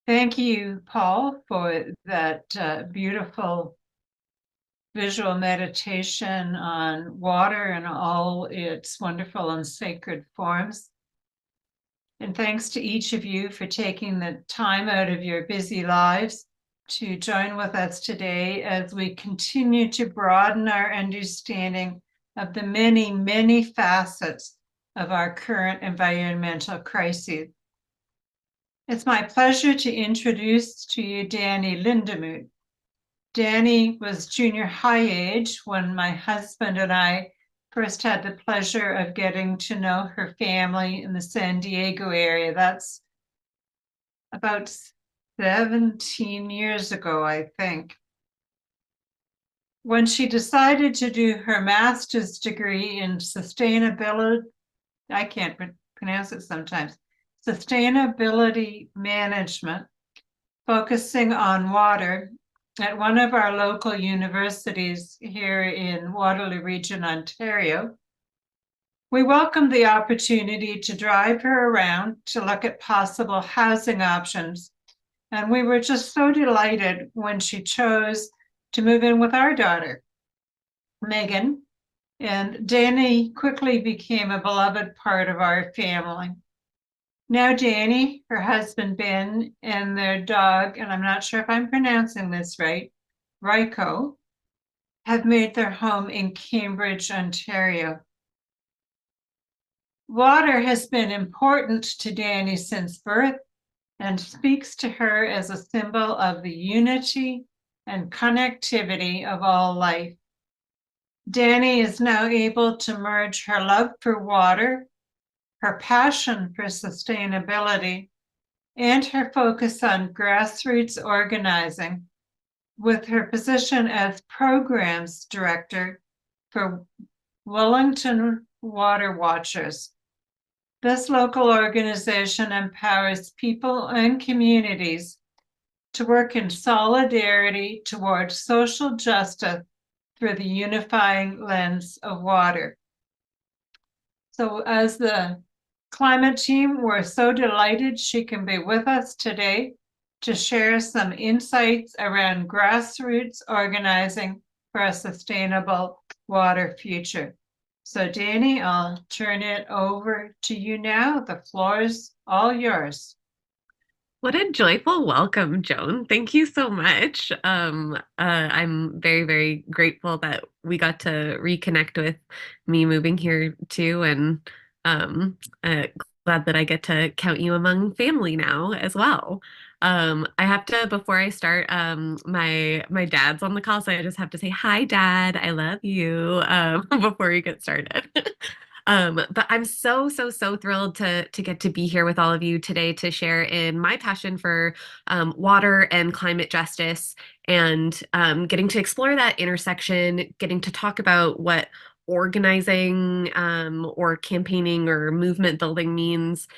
Thank you, Paul, for that beautiful visual meditation on water and all its wonderful and sacred forms. And thanks to each of you for taking the time out of your busy lives to join with us today as we continue to broaden our understanding of the many, many facets of our current environmental crises. It's my pleasure to introduce to you Dani Lindawood. Dani was junior high age when my husband and I first had the pleasure of getting to know her family in the San Diego area. That's about 17 years ago, I think. When she decided to do her master's degree in sustainability, I can't pronounce it sometimes, sustainability management, focusing on water at one of our local universities here in Waterloo Region, Ontario. We welcomed the opportunity to drive her around to look at possible housing options. And we were just so delighted when she chose to move in with our daughter, Megan. And Dani quickly became a beloved part of our family. Now, Dani, her husband Ben, and their dog, and I'm not sure if I'm pronouncing this right, Ryko, have made their home in Cambridge, Ontario. Water has been important to Dani since birth and speaks to her as a symbol of the unity and connectivity of all life. Dani is now able to merge her love for water, her passion for sustainability, and her focus on grassroots organizing with her position as programs director for Wellington Water Watchers. This local organization empowers people and communities to work in solidarity towards social justice through the unifying lens of water. So as the climate team, we're so delighted she can be with us today to share some insights around grassroots organizing for a sustainable water future. So Dani, I'll turn it over to you now. The floor is all yours. What a joyful welcome, Joan. Thank you so much. I'm very, very grateful that we got to reconnect with me moving here too, and um, uh, glad that I get to count you among family now as well. I have to, before I start, my dad's on the call, so I just have to say, hi, Dad, I love you, before we get started. But I'm so thrilled to get to be here with all of you today to share in my passion for water and climate justice and getting to explore that intersection, getting to talk about what organizing or campaigning or movement building means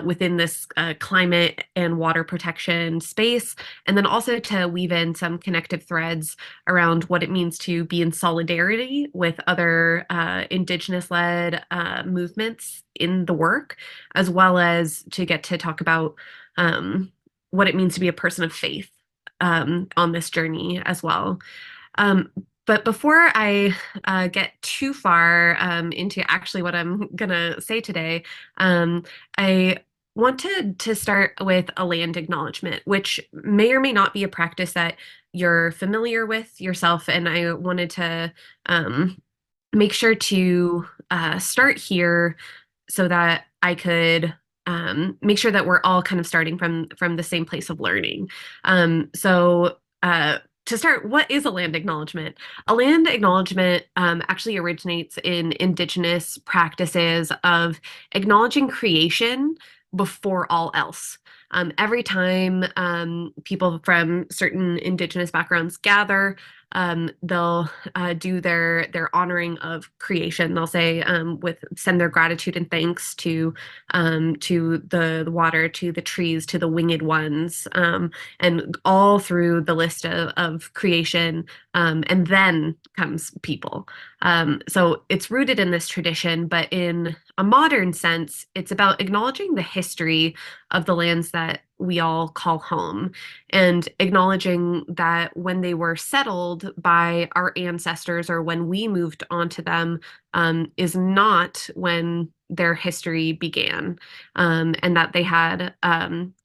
within this climate and water protection space, and then also to weave in some connective threads around what it means to be in solidarity with other Indigenous-led movements in the work, as well as to get to talk about what it means to be a person of faith on this journey as well. Um, but before I get too far into actually what I'm going to say today, I wanted to start with a land acknowledgement, which may or may not be a practice that you're familiar with yourself. And I wanted to make sure to start here so that I could make sure that we're all kind of starting from the same place of learning. So to start, what is a land acknowledgement? A land acknowledgement actually originates in Indigenous practices of acknowledging creation before all else. Every time people from certain Indigenous backgrounds gather, they'll do their honoring of creation. They'll say send their gratitude and thanks to the water, to the trees, to the winged ones, and all through the list of creation. And then comes people. So it's rooted in this tradition, but in a modern sense, it's about acknowledging the history of the lands that we all call home, and acknowledging that when they were settled by our ancestors or when we moved onto them is not when their history began, and that they had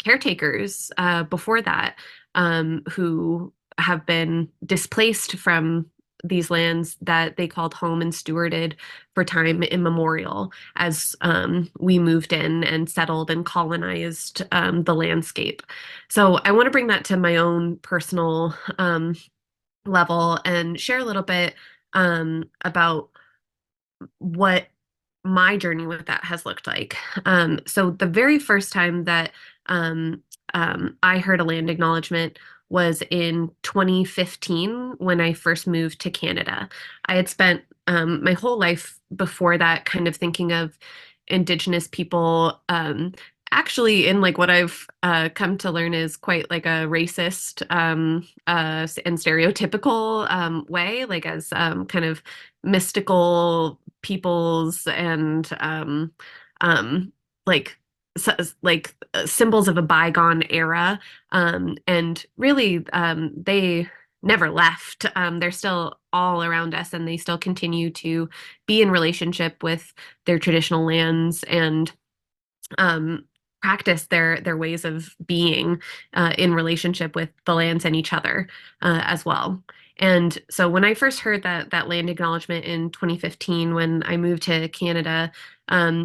caretakers before that who have been displaced from these lands that they called home and stewarded for time immemorial as we moved in and settled and colonized the landscape. So I want to bring that to my own personal level and share a little bit about what my journey with that has looked like. So the very first time that I heard a land acknowledgement was in 2015 when I first moved to Canada. I had spent my whole life before that kind of thinking of Indigenous people actually in like what I've come to learn is quite like a racist and stereotypical way, like as kind of mystical peoples and um, like symbols of a bygone era, and really they never left. They're still all around us, and they still continue to be in relationship with their traditional lands and um, practice their ways of being in relationship with the lands and each other as well. And so when I first heard that land acknowledgement in 2015, when I moved to Canada,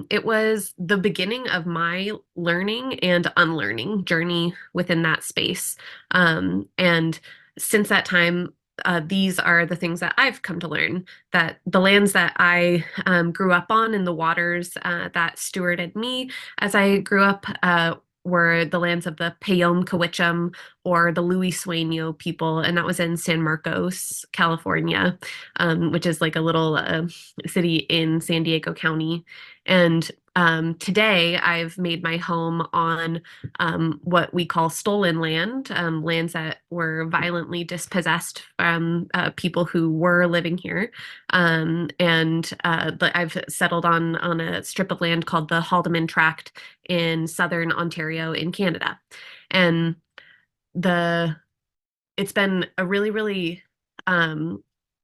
it was the beginning of my learning and unlearning journey within that space. And since that time, these are the things that I've come to learn, that the lands that I grew up on and the waters that stewarded me as I grew up were the lands of the Payom Kawitcham or the Louis Sueño people, and that was in San Marcos, California, which is like a little city in San Diego County. And today I've made my home on what we call stolen land, lands that were violently dispossessed from people who were living here. But I've settled on a strip of land called the Haldeman Tract in southern Ontario in Canada. And the it's been a really, really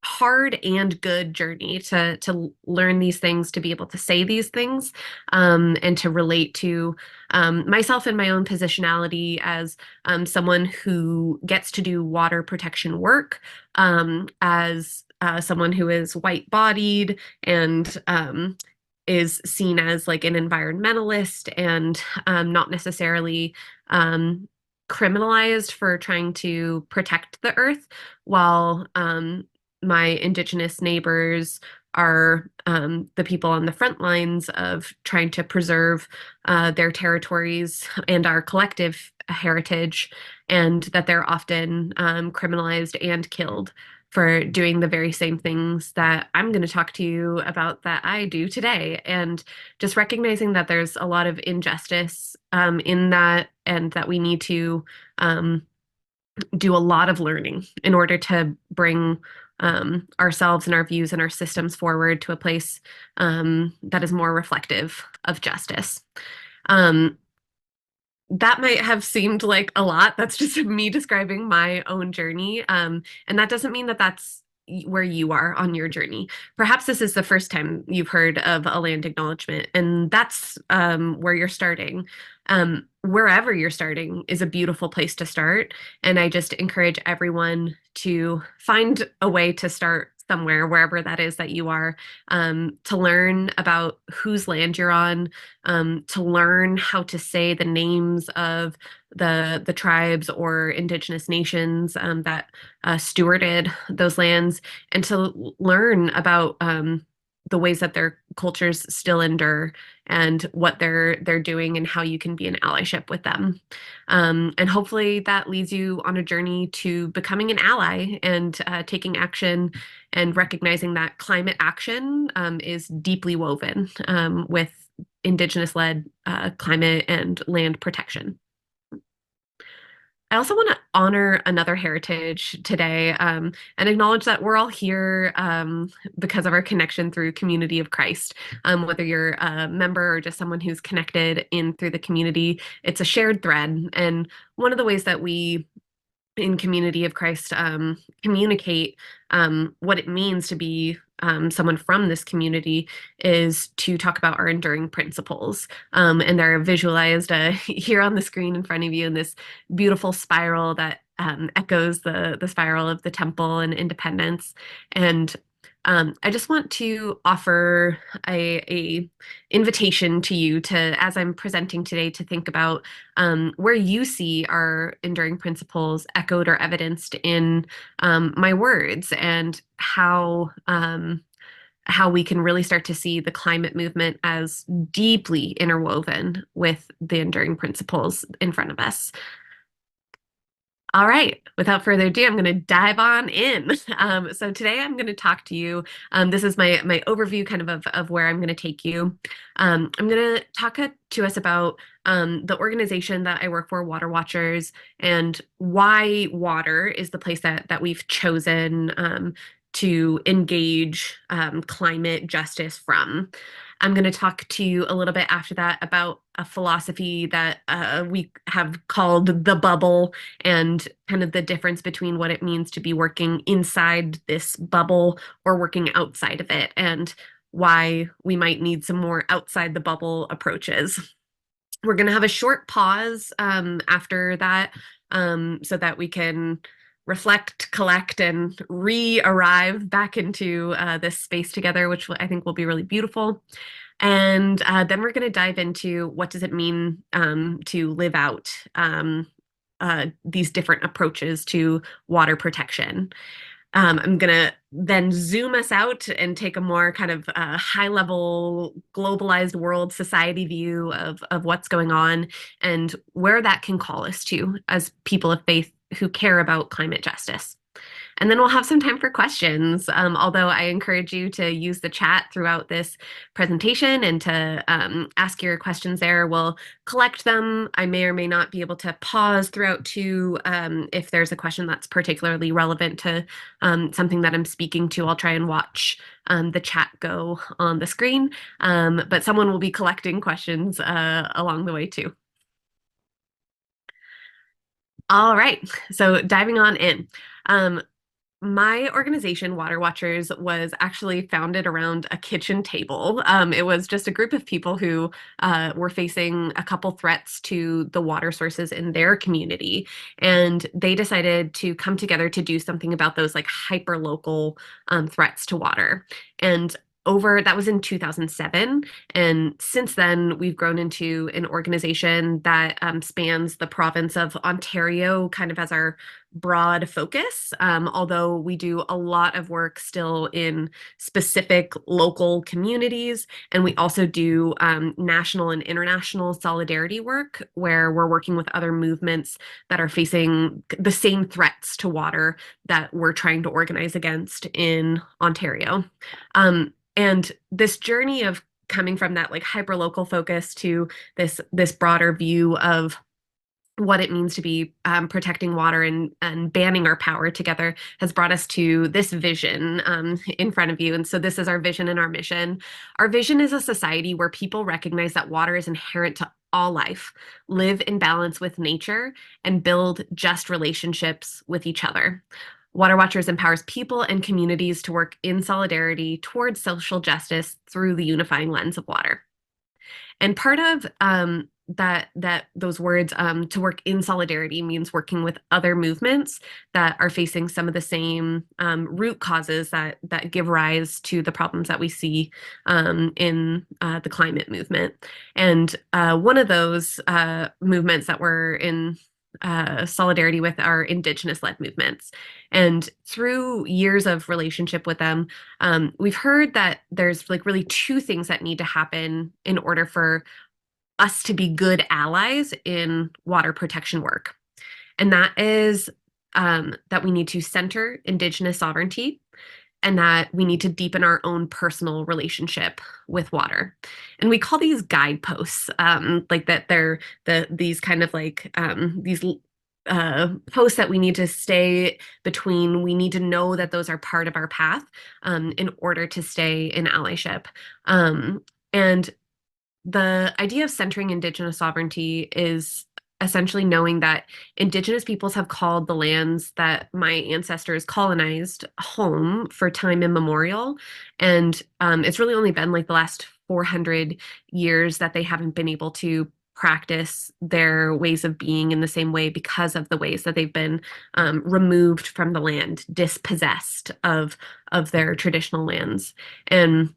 hard and good journey to learn these things, to be able to say these things, and to relate to myself and my own positionality as someone who gets to do water protection work, as someone who is white-bodied and is seen as like an environmentalist and not necessarily criminalized for trying to protect the earth, while my Indigenous neighbors are the people on the front lines of trying to preserve their territories and our collective heritage, and that they're often criminalized and killed for doing the very same things that I'm going to talk to you about that I do today. And just recognizing that there's a lot of injustice in that, and that we need to do a lot of learning in order to bring ourselves and our views and our systems forward to a place that is more reflective of justice. Um, that might have seemed like a lot. That's just me describing my own journey. And that doesn't mean that that's where you are on your journey. Perhaps this is the first time you've heard of a land acknowledgement, and that's where you're starting. Wherever you're starting is a beautiful place to start. And I just encourage everyone to find a way to start somewhere, wherever that is that you are, to learn about whose land you're on, to learn how to say the names of the tribes or indigenous nations that stewarded those lands, and to learn about the ways that their cultures still endure and what they're doing and how you can be an allyship with them. And hopefully that leads you on a journey to becoming an ally and taking action and recognizing that climate action is deeply woven with Indigenous-led climate and land protection. I also want to honor another heritage today, and acknowledge that we're all here because of our connection through Community of Christ. Whether you're a member or just someone who's connected in through the community, it's a shared thread. And one of the ways that we in Community of Christ communicate what it means to be someone from this community is to talk about our enduring principles. And they're visualized here on the screen in front of you in this beautiful spiral that echoes the spiral of the temple and independence. And I just want to offer a invitation to you to, as I'm presenting today, to think about where you see our enduring principles echoed or evidenced in my words, and how we can really start to see the climate movement as deeply interwoven with the enduring principles in front of us. All right, without further ado, I'm going to dive on in. So today I'm going to talk to you. This is my overview kind of where I'm going to take you. I'm going to talk to us about the organization that I work for, Water Watchers, and why water is the place that we've chosen to engage climate justice from. I'm going to talk to you a little bit after that about a philosophy that we have called the bubble, and kind of the difference between what it means to be working inside this bubble or working outside of it, and why we might need some more outside the bubble approaches. We're going to have a short pause after that so that we can reflect, collect, and re-arrive back into this space together, which I think will be really beautiful. And then we're going to dive into what does it mean to live out these different approaches to water protection. I'm going to then zoom us out and take a more kind of high level, globalized world society view of what's going on and where that can call us to as people of faith who care about climate justice. And then we'll have some time for questions, although I encourage you to use the chat throughout this presentation and to ask your questions there. We'll collect them. I may or may not be able to pause throughout too if there's a question that's particularly relevant to something that I'm speaking to. I'll try and watch the chat go on the screen, but someone will be collecting questions along the way too. All right, so diving on in. My organization, Water Watchers, was actually founded around a kitchen table. It was just a group of people who were facing a couple threats to the water sources in their community. And they decided to come together to do something about those like hyper local threats to water. And that was in 2007. And since then, we've grown into an organization that spans the province of Ontario, kind of as our broad focus, although we do a lot of work still in specific local communities. And we also do national and international solidarity work, where we're working with other movements that are facing the same threats to water that we're trying to organize against in Ontario. And this journey of coming from that like hyper local focus to this broader view of what it means to be protecting water and banding our power together has brought us to this vision in front of you. And so this is our vision and our mission. Our vision is a society where people recognize that water is inherent to all life, live in balance with nature, and build just relationships with each other. Water Watchers empowers people and communities to work in solidarity towards social justice through the unifying lens of water. And part of that those words to work in solidarity means working with other movements that are facing some of the same root causes that give rise to the problems that we see in the climate movement. And one of those movements that we're in solidarity with are Indigenous-led movements. And through years of relationship with them, we've heard that there's like really two things that need to happen in order for us to be good allies in water protection work. And that is that we need to center Indigenous sovereignty, and that we need to deepen our own personal relationship with water. And we call these guideposts, like that they're these kind of like these posts that we need to stay between. We need to know that those are part of our path in order to stay in allyship. And the idea of centering Indigenous sovereignty is essentially knowing that Indigenous peoples have called the lands that my ancestors colonized home for time immemorial. And it's really only been like the last 400 years that they haven't been able to practice their ways of being in the same way because of the ways that they've been removed from the land, dispossessed of their traditional lands. And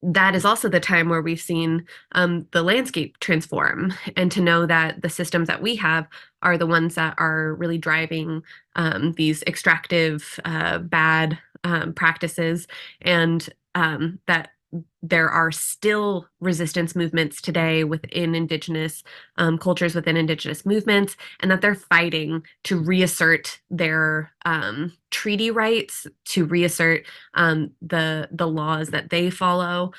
that is also the time where we've seen the landscape transform, and to know that the systems that we have are the ones that are really driving these extractive bad practices, and that there are still resistance movements today within Indigenous cultures, within Indigenous movements, and that they're fighting to reassert their treaty rights, to reassert the laws that they follow,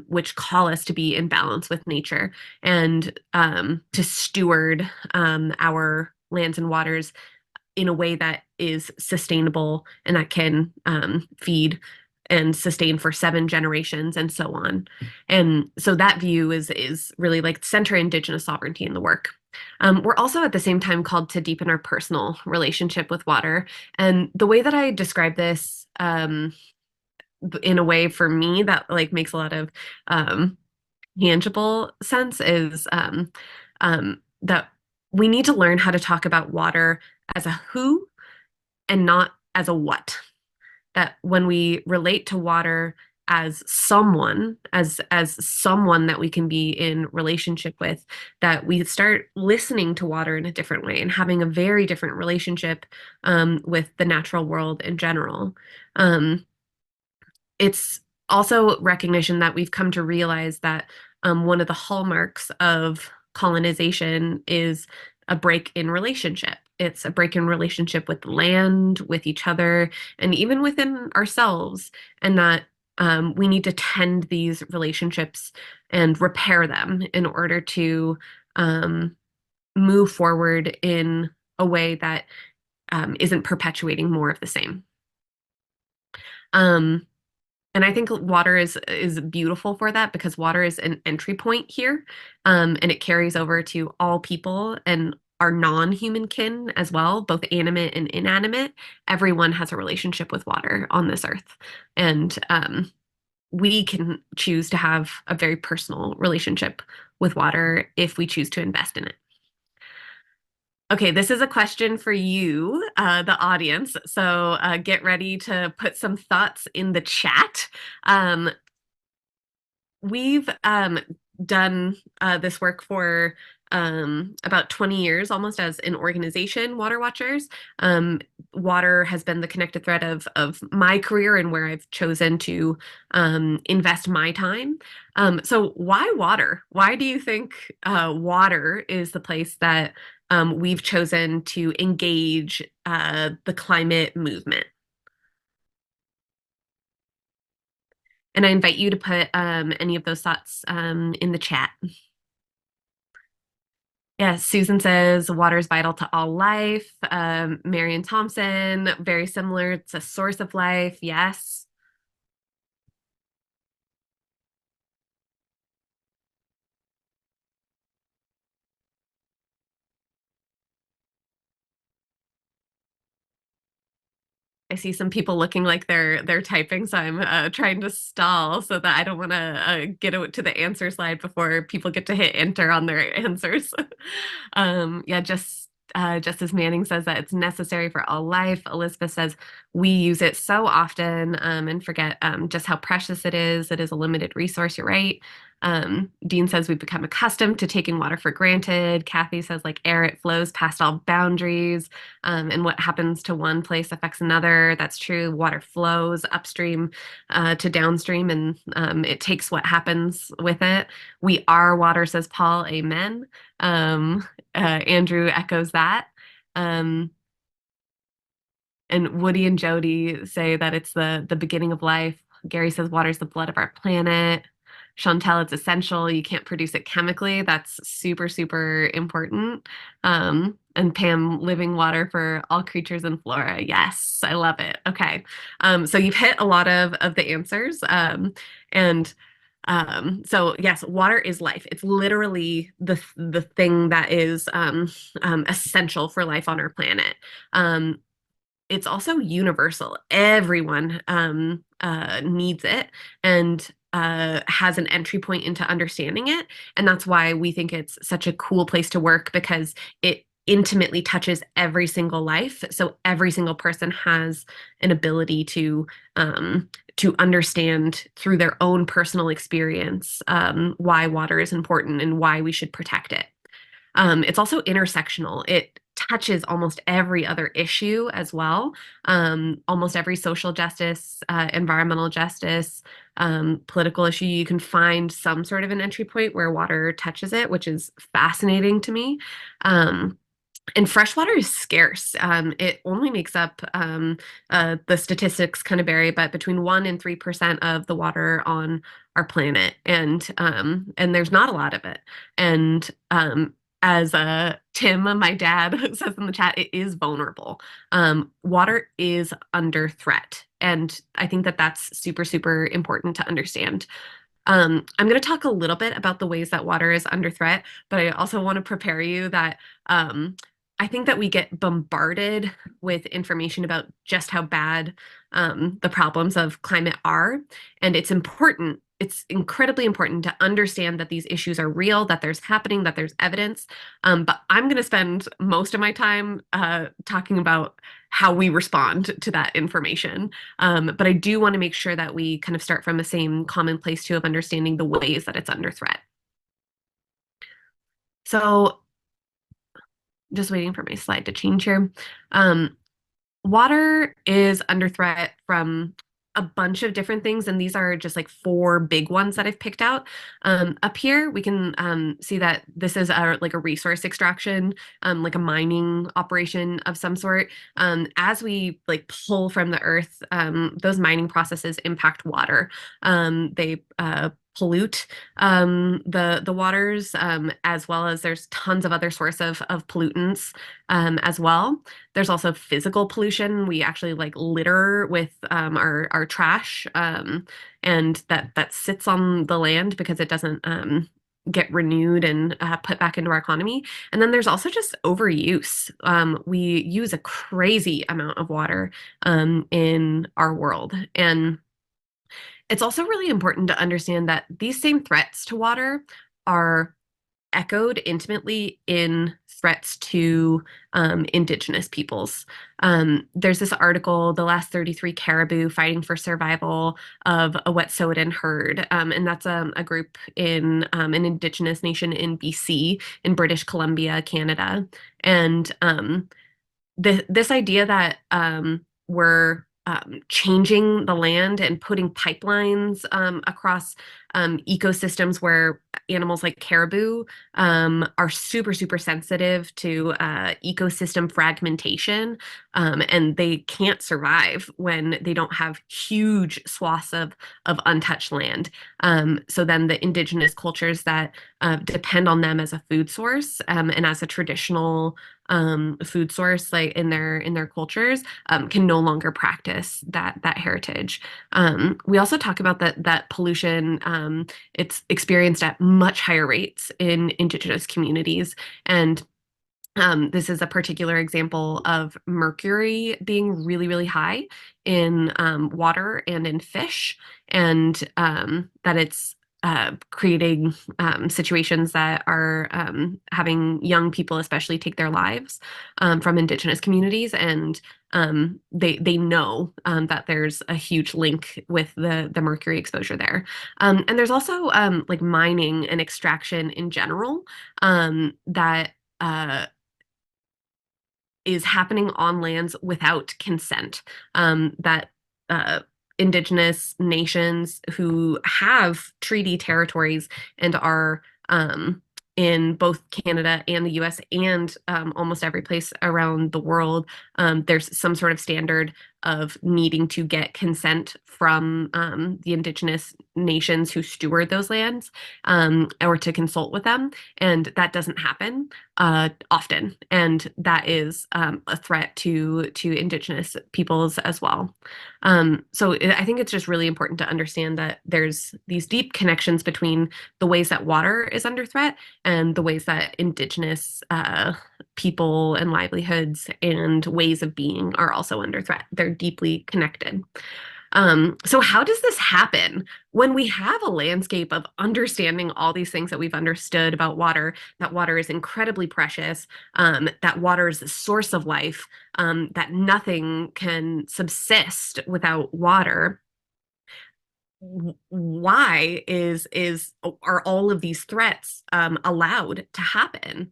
which call us to be in balance with nature, and to steward our lands and waters in a way that is sustainable and that can feed and sustain for 7 generations and so on. And so that view is really like center Indigenous sovereignty in the work. We're also at the same time called to deepen our personal relationship with water. And the way that I describe this in a way for me that like makes a lot of tangible sense is that we need to learn how to talk about water as a who and not as a what. That when we relate to water as someone, as someone that we can be in relationship with, that we start listening to water in a different way and having a very different relationship with the natural world in general. It's also recognition that we've come to realize that one of the hallmarks of colonization is a break in relationship. It's a break in relationship with land, with each other, and even within ourselves. And that we need to tend these relationships and repair them in order to move forward in a way that isn't perpetuating more of the same. Um, and I think water is beautiful for that, because water is an entry point here, and it carries over to all people and our non-human kin as well, both animate and inanimate. Everyone has a relationship with water on this earth, and we can choose to have a very personal relationship with water if we choose to invest in it. Okay, this is a question for you, the audience. So get ready to put some thoughts in the chat. Um, we've done this work for about 20 years, almost, as an organization, Water Watchers. Water has been the connected thread of my career and where I've chosen to invest my time. So why water? Why do you think water is the place that we've chosen to engage the climate movement? And I invite you to put any of those thoughts in the chat. Yes, Susan says water is vital to all life. Marion Thompson, very similar. It's a source of life. Yes. I see some people looking like they're typing, so I'm trying to stall so that I don't want to get to the answer slide before people get to hit enter on their answers. Yeah, just as Manning says that it's necessary for all life. Elizabeth says we use it so often and forget just how precious it is. It is a limited resource. You're right. Dean says we've become accustomed to taking water for granted. Kathy says like air, it flows past all boundaries, and what happens to one place affects another. That's true. Water flows upstream to downstream, and it takes what happens with it. We are water, says Paul. Amen. Andrew echoes that. Um, and Woody and Jody say that it's the beginning of life. Gary says water is the blood of our planet. Chantel, it's essential. You can't produce it chemically. That's super, super important. And Pam, living water for all creatures and flora. Yes, I love it. Okay. So you've hit a lot of the answers. And so yes, water is life. It's literally the thing that is essential for life on our planet. Um, it's also universal. Everyone needs it and has an entry point into understanding it. And that's why we think it's such a cool place to work because it intimately touches every single life. So every single person has an ability to understand through their own personal experience why water is important and why we should protect it. It's also intersectional. It touches almost every other issue as well. Almost every social justice, environmental justice, political issue, you can find some sort of an entry point where water touches it, which is fascinating to me. Um, and fresh water is scarce. It only makes up the statistics kind of vary, but between 1% and 3% of the water on our planet, and there's not a lot of it. And as Tim, my dad, says in the chat, it is vulnerable. Water is under threat, and I think that that's super, super important to understand. I'm going to talk a little bit about the ways that water is under threat, but I also want to prepare you that um, I think that we get bombarded with information about just how bad the problems of climate are. And it's important, it's incredibly important to understand that these issues are real, that there's happening, that there's evidence. But I'm going to spend most of my time talking about how we respond to that information. But I do want to make sure that we kind of start from the same common place too of understanding the ways that it's under threat. So just waiting for my slide to change here. Um, Water is under threat from a bunch of different things, and these are just like four big ones that I've picked out. Up here, we can see that this is like a resource extraction, like a mining operation of some sort. As we like pull from the earth, those mining processes impact water. They pollute the waters, as well as there's tons of other source of pollutants as well. There's also physical pollution. We actually like litter with our trash, and that sits on the land because it doesn't get renewed and put back into our economy. And then there's also just overuse. We use a crazy amount of water in our world, and it's also really important to understand that these same threats to water are echoed intimately in threats to Indigenous peoples. There's this article, The Last 33 Caribou Fighting for Survival of a Wet'suwet'en Herd. And that's a group in an Indigenous nation in BC, in British Columbia, Canada. And this idea that we're changing the land and putting pipelines across ecosystems where animals like caribou are super, super sensitive to ecosystem fragmentation, and they can't survive when they don't have huge swaths of untouched land. So then the indigenous cultures that depend on them as a food source and as a traditional food source, like in their cultures, can no longer practice that heritage. We also talk about that pollution. It's experienced at much higher rates in indigenous communities, and this is a particular example of mercury being really, really high in water and in fish, and that it's creating situations that are having young people, especially, take their lives from Indigenous communities, and they know that there's a huge link with the mercury exposure there, and there's also like mining and extraction in general that is happening on lands without consent. That Indigenous nations who have treaty territories and are in both Canada and the US and almost every place around the world, there's some sort of standard of needing to get consent from the indigenous nations who steward those lands, or to consult with them. And that doesn't happen often. And that is a threat to indigenous peoples as well. I think it's just really important to understand that there's these deep connections between the ways that water is under threat and the ways that indigenous people and livelihoods and ways of being are also under threat. They're deeply connected. So how does this happen when we have a landscape of understanding all these things that we've understood about water, that water is incredibly precious, that water is the source of life, that nothing can subsist without water? Why are all of these threats allowed to happen?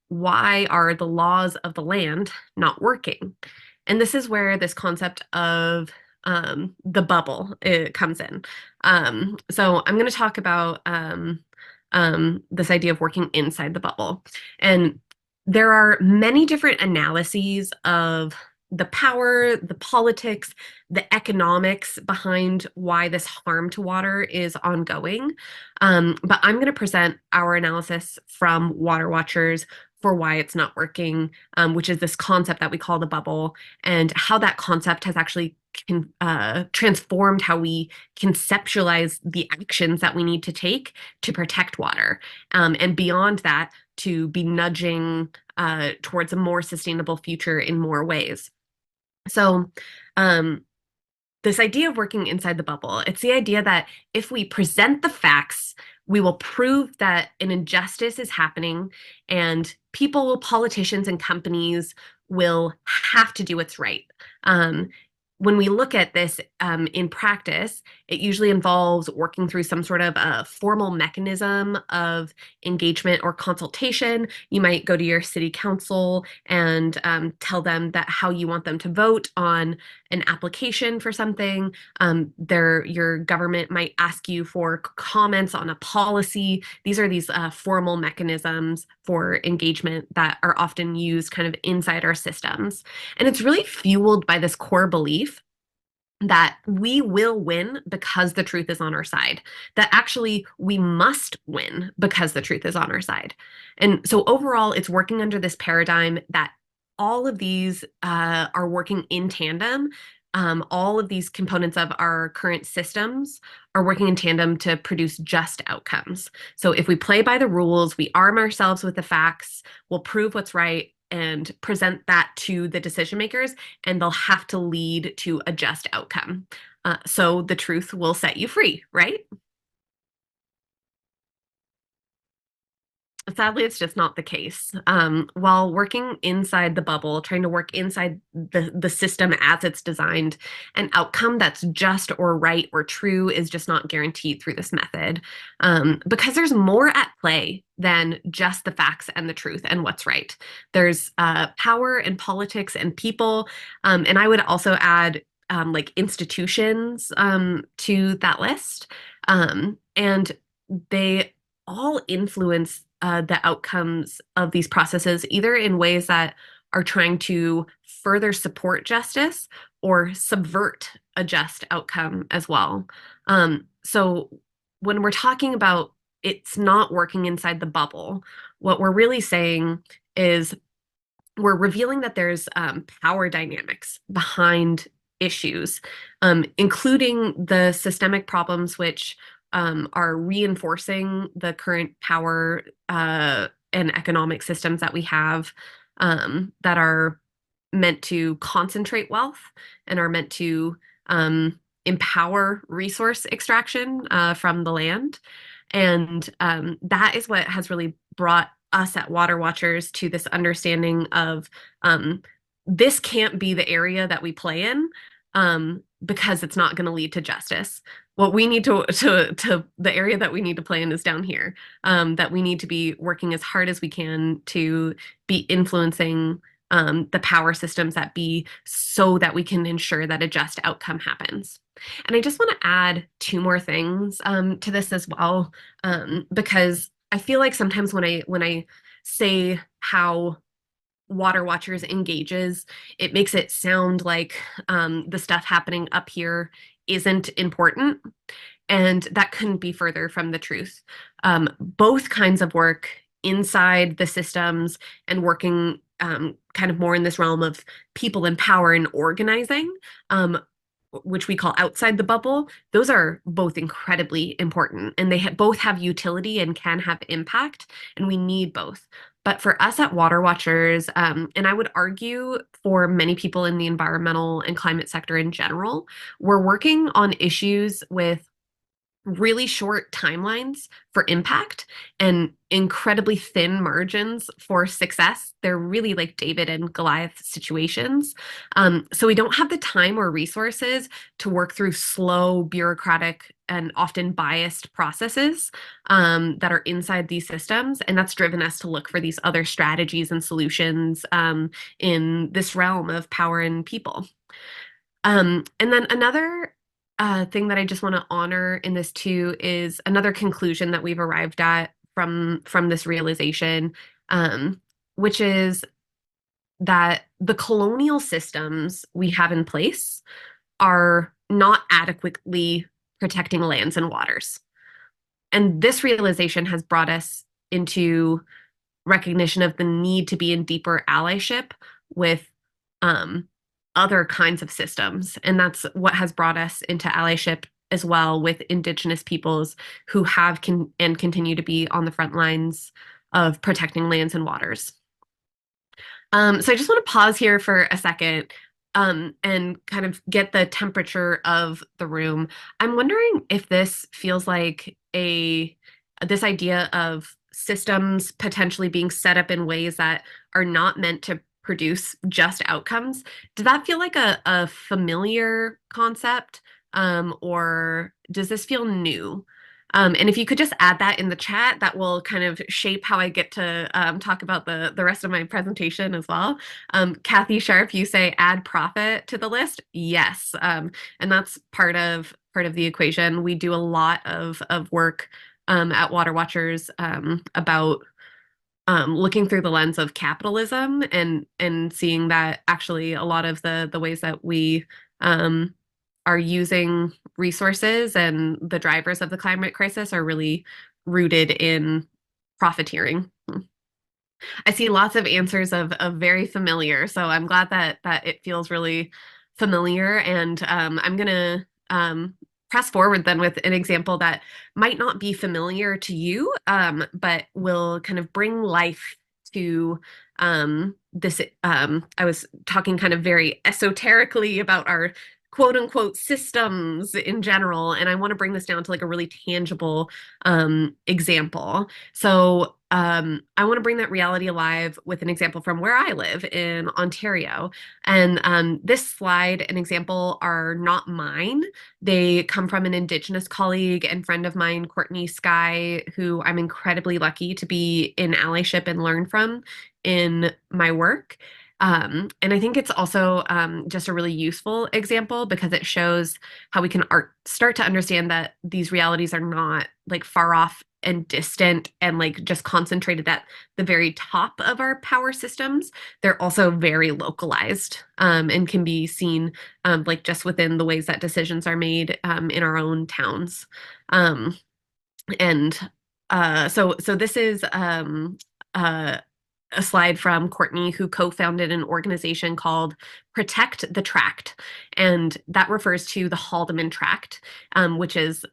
Why are the laws of the land not working? And this is where this concept of the bubble comes in. So I'm going to talk about this idea of working inside the bubble. And there are many different analyses of the power, the politics, the economics behind why this harm to water is ongoing. But I'm going to present our analysis from Water Watchers for why it's not working, which is this concept that we call the bubble, and how that concept has actually transformed how we conceptualize the actions that we need to take to protect water. And beyond that, to be nudging towards a more sustainable future in more ways. So, this idea of working inside the bubble, it's the idea that if we present the facts, we will prove that an injustice is happening, and people, politicians, and companies will have to do what's right. When we look at this in practice, it usually involves working through some sort of a formal mechanism of engagement or consultation. You might go to your city council and tell them that how you want them to vote on an application for something. Your government might ask you for comments on a policy. These are these formal mechanisms for engagement that are often used kind of inside our systems. And it's really fueled by this core belief that we will win because the truth is on our side, that actually we must win because the truth is on our side. And so overall, it's working under this paradigm that all of these are working in tandem. All of these components of our current systems are working in tandem to produce just outcomes. So if we play by the rules, we arm ourselves with the facts, we'll prove what's right and present that to the decision makers, and they'll have to lead to a just outcome. So the truth will set you free, right? Sadly, it's just not the case. While working inside the bubble, trying to work inside the system as it's designed, an outcome that's just or right or true is just not guaranteed through this method, because there's more at play than just the facts and the truth and what's right. There's power and politics and people, and I would also add like institutions to that list, and they all influence the outcomes of these processes, either in ways that are trying to further support justice or subvert a just outcome as well. So when we're talking about it's not working inside the bubble, what we're really saying is we're revealing that there's power dynamics behind issues, including the systemic problems which are reinforcing the current power and economic systems that we have, that are meant to concentrate wealth and are meant to empower resource extraction from the land. And that is what has really brought us at Water Watchers to this understanding of this can't be the area that we play in, because it's not going to lead to justice. What we need to the area that we need to play in is down here, that we need to be working as hard as we can to be influencing the power systems that be, so that we can ensure that a just outcome happens. And I just want to add two more things to this as well, because I feel like sometimes when I say how Water Watchers engages, it makes it sound like the stuff happening up here isn't important. And that couldn't be further from the truth. Both kinds of work inside the systems and working kind of more in this realm of people in power and organizing, which we call outside the bubble, those are both incredibly important. And they both have utility and can have impact. And we need both. But for us at Water Watchers, and I would argue for many people in the environmental and climate sector in general, we're working on issues with really short timelines for impact and incredibly thin margins for success. They're really like David and Goliath situations. So we don't have the time or resources to work through slow, bureaucratic, and often biased processes that are inside these systems. And that's driven us to look for these other strategies and solutions in this realm of power and people. And then another thing that I just want to honor in this too is another conclusion that we've arrived at from this realization, which is that the colonial systems we have in place are not adequately protecting lands and waters. And this realization has brought us into recognition of the need to be in deeper allyship with um, other kinds of systems. And that's what has brought us into allyship as well with Indigenous peoples who have and continue to be on the front lines of protecting lands and waters. So I just want to pause here for a second and kind of get the temperature of the room. I'm wondering if this feels like this idea of systems potentially being set up in ways that are not meant to produce just outcomes. Does that feel like a familiar concept, or does this feel new? And if you could just add that in the chat, that will kind of shape how I get to talk about the rest of my presentation as well. Kathy Sharp, you say add profit to the list. Yes, and that's part of the equation. We do a lot of work at Water Watchers about looking through the lens of capitalism and seeing that actually a lot of the ways that we are using resources and the drivers of the climate crisis are really rooted in profiteering. I see lots of answers of very familiar, so I'm glad that it feels really familiar. And I'm gonna press forward then with an example that might not be familiar to you, but will kind of bring life to this. I was talking kind of very esoterically about our quote unquote systems in general, and I want to bring this down to like a really tangible example. So I want to bring that reality alive with an example from where I live in Ontario. And this slide and example are not mine. They come from an Indigenous colleague and friend of mine, Courtney Skye, who I'm incredibly lucky to be in allyship and learn from in my work. And I think it's also just a really useful example because it shows how we can start to understand that these realities are not like far off and distant and like just concentrated at the very top of our power systems. They're also very localized and can be seen like just within the ways that decisions are made in our own towns. And so this is a slide from Courtney, who co-founded an organization called Protect the Tract, and that refers to the Haldeman Tract, which is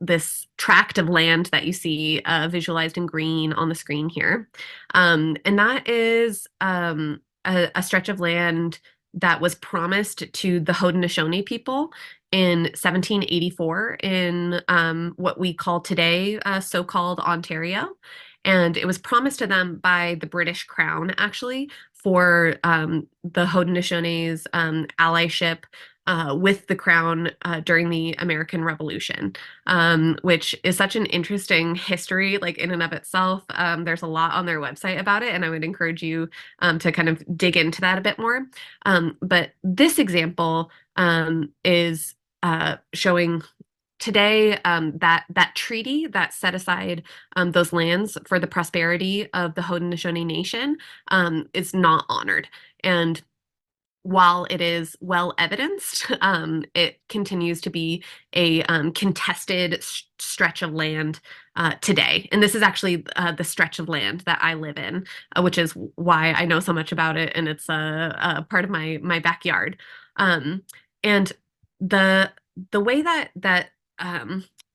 this tract of land that you see visualized in green on the screen here, and that is a stretch of land that was promised to the Haudenosaunee people in 1784 in what we call today so-called Ontario. And it was promised to them by the British Crown, actually, for the Haudenosaunee's allyship with the Crown during the American Revolution, which is such an interesting history, like in and of itself. There's a lot on their website about it, and I would encourage you to kind of dig into that a bit more. But this example is showing today, that treaty that set aside those lands for the prosperity of the Haudenosaunee Nation is not honored. And while it is well evidenced, it continues to be a contested stretch of land today. And this is actually the stretch of land that I live in, which is why I know so much about it, and it's a part of my backyard. Um, and the the way that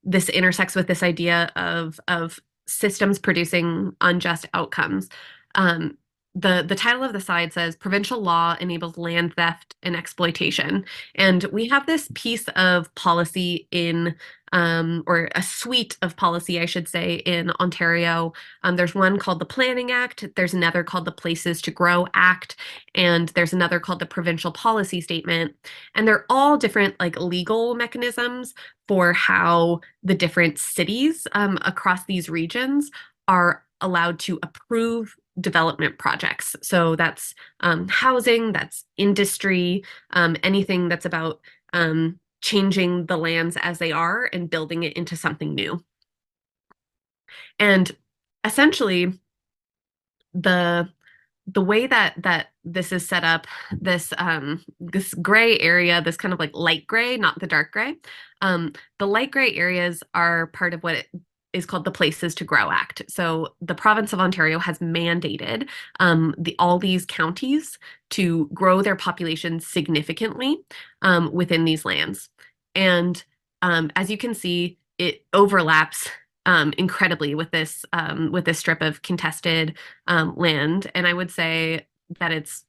this intersects with this idea of systems producing unjust outcomes. Um, the title of the slide says provincial law enables land theft and exploitation. And we have this piece of policy in or a suite of policy, I should say, in Ontario. There's one called the Planning Act, there's another called the Places to Grow Act, and there's another called the Provincial Policy Statement. And they're all different like legal mechanisms for how the different cities across these regions are allowed to approve development projects. So that's housing, that's industry, anything that's about changing the lands as they are and building it into something new. And essentially, the the way that this is set up, this gray area, this kind of like light gray, not the dark gray, the light gray areas are part of what it is called the Places to Grow Act. So the province of Ontario has mandated all these counties to grow their population significantly within these lands. And as you can see, it overlaps incredibly with this strip of contested land. And I would say that it's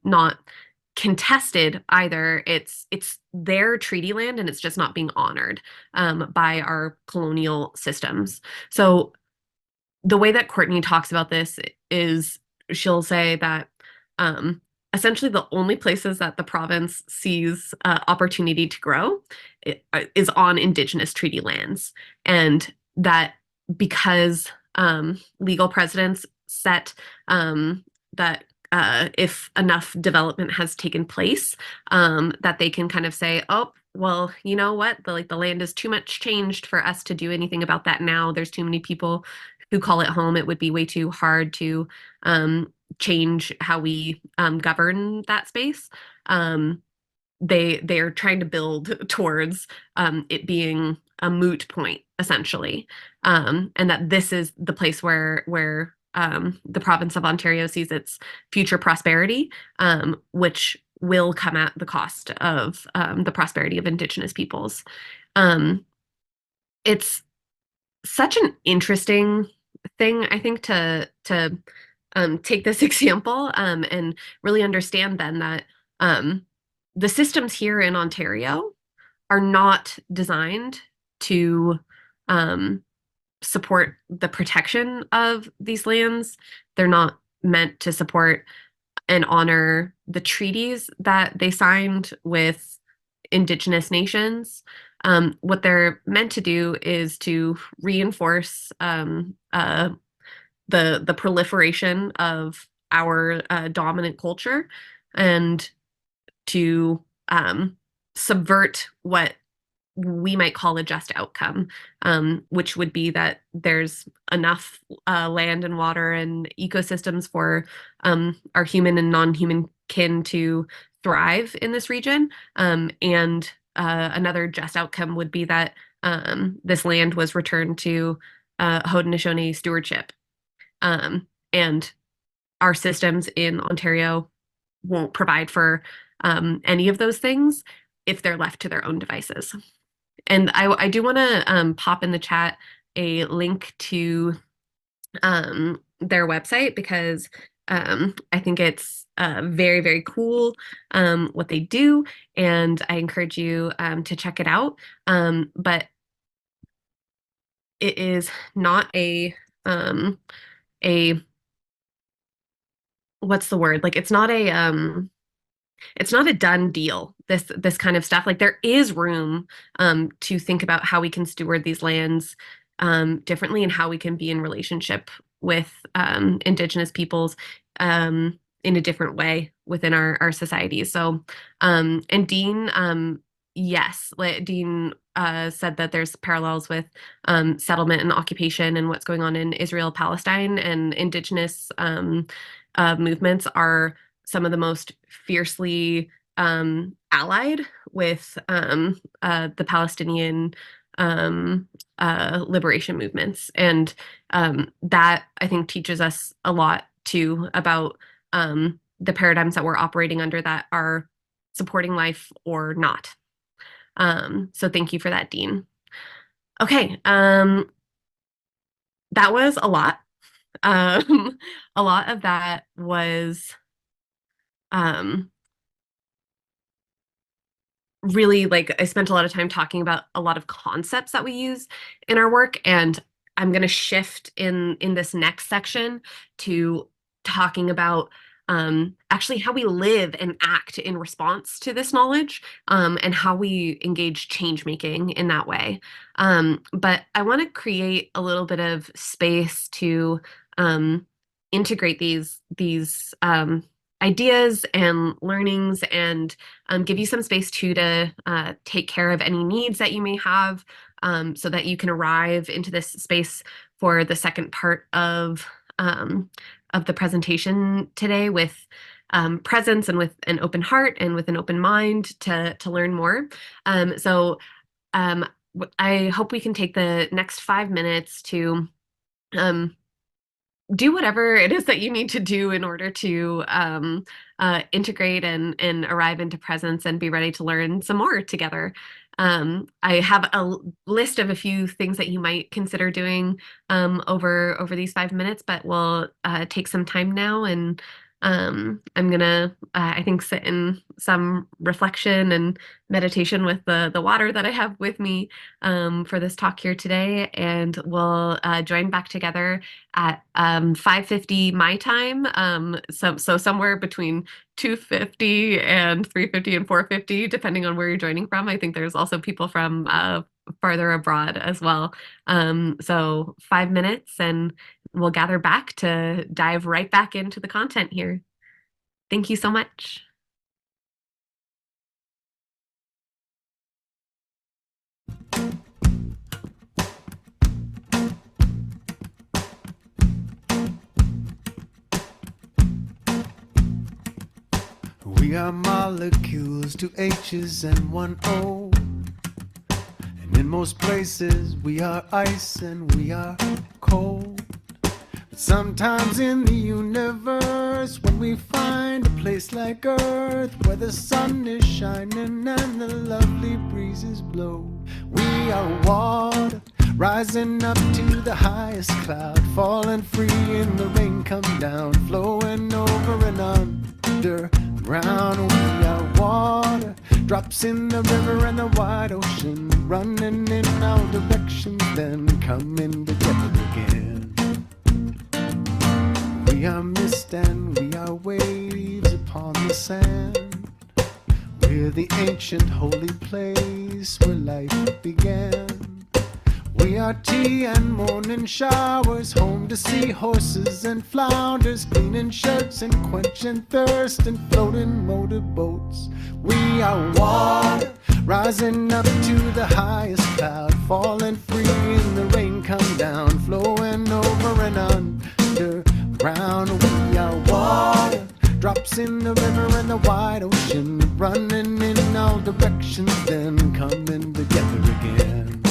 not contested either. It's their treaty land, and it's just not being honored by our colonial systems. So the way that Courtney talks about this is she'll say that um, essentially the only places that the province sees opportunity to grow is on Indigenous treaty lands, and that because legal precedents set that if enough development has taken place, that they can kind of say, oh, well, you know what, the land is too much changed for us to do anything about that now. There's too many people who call it home. It would be way too hard to change how we govern that space. They are trying to build towards it being a moot point, essentially, and that this is the place where the province of Ontario sees its future prosperity, which will come at the cost of the prosperity of Indigenous peoples. It's such an interesting thing, I think, to take this example and really understand then that the systems here in Ontario are not designed to support the protection of these lands. They're not meant to support and honor the treaties that they signed with Indigenous nations. What they're meant to do is to reinforce the proliferation of our dominant culture and to subvert what we might call a just outcome, which would be that there's enough land and water and ecosystems for our human and non-human kin to thrive in this region. And another just outcome would be that this land was returned to Haudenosaunee stewardship. And our systems in Ontario won't provide for any of those things if they're left to their own devices. And I do want to pop in the chat a link to their website because I think it's very, very cool what they do, and I encourage you to check it out. But it is not a what's the word? Like it's not a done deal, this kind of stuff. Like there is room to think about how we can steward these lands differently and how we can be in relationship with Indigenous peoples in a different way within our societies. So and Dean, yes, Dean said that there's parallels with settlement and occupation and what's going on in Israel, Palestine, and indigenous movements are some of the most fiercely allied with the Palestinian liberation movements. And that, I think, teaches us a lot too about the paradigms that we're operating under that are supporting life or not. So thank you for that, Dean. Okay, that was a lot. A lot of that was um, really, like, I spent a lot of time talking about a lot of concepts that we use in our work, and I'm going to shift in this next section to talking about actually how we live and act in response to this knowledge, and how we engage change making in that way. But I want to create a little bit of space to integrate these ideas and learnings, and give you some space too to take care of any needs that you may have, so that you can arrive into this space for the second part of the presentation today with presence and with an open heart and with an open mind to learn more. So I hope we can take the next 5 minutes to do whatever it is that you need to do in order to integrate and arrive into presence and be ready to learn some more together. I have a list of a few things that you might consider doing over these 5 minutes, but we'll take some time now, and I'm gonna, I think, sit in some reflection and meditation with the water that I have with me for this talk here today, and we'll join back together at 5:50 my time, so somewhere between 2:50 and 3:50 and 4:50, depending on where you're joining from. I think there's also people from farther abroad as well. So 5 minutes, and we'll gather back to dive right back into the content here. Thank you so much. We are molecules, 2 H's and 1 O. And in most places we are ice and we are cold. But sometimes in the universe, when we find a place like Earth, where the sun is shining and the lovely breezes blow, we are water, rising up to the highest cloud, falling free in the rain come down, flowing over and under ground. We are water, drops in the river and the wide ocean, running in all directions, then coming together again. We are mist and we are waves upon the sand. We're the ancient holy place where life began. We are tea and morning showers, home to seahorses and flounders, cleaning shirts and quenching thirst and floating motorboats. We are water, rising up to the highest cloud, falling free in the rain come down, flowing over and under ground. We are water, drops in the river and the wide ocean, running in all directions, then coming together again.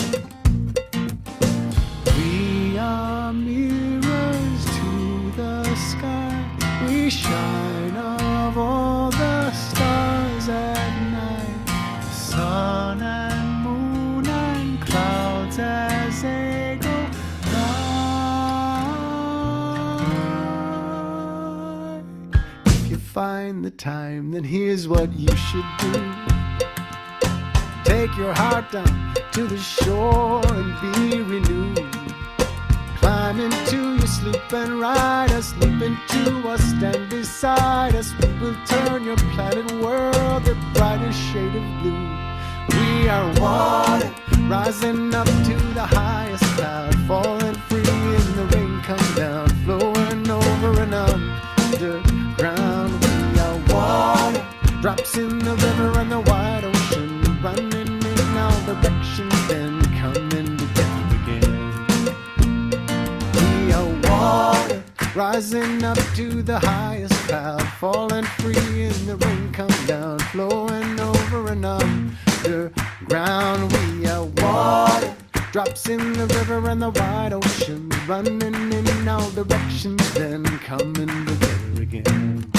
We are mirrors to the sky, we shine of all the stars at night, sun and moon and clouds as they go by. If you find the time, then here's what you should do. Take your heart down to the shore and be renewed. Climb into your sloop and ride us, leap into us, stand beside us. We will turn your planet world the brightest shade of blue. We are water, rising up to the highest cloud, falling free in the rain come down, flowing over and under ground. We are water, drops in the river and the wide ocean, running rising up to the highest cloud, falling free in the rain come down, flowing over and underground. We are water, drops in the river and the wide ocean, running in all directions, then coming together again.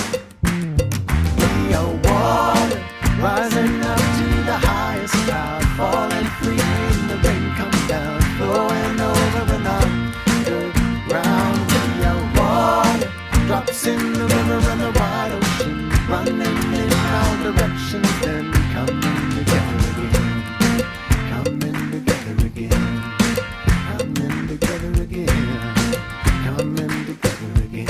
We are water, rising up to the highest cloud, falling free in the rain come down, flowing over and underground. We are water, drops in the river and the wide ocean, running in all directions, then coming together again. Coming together again. Coming together again. Coming together again.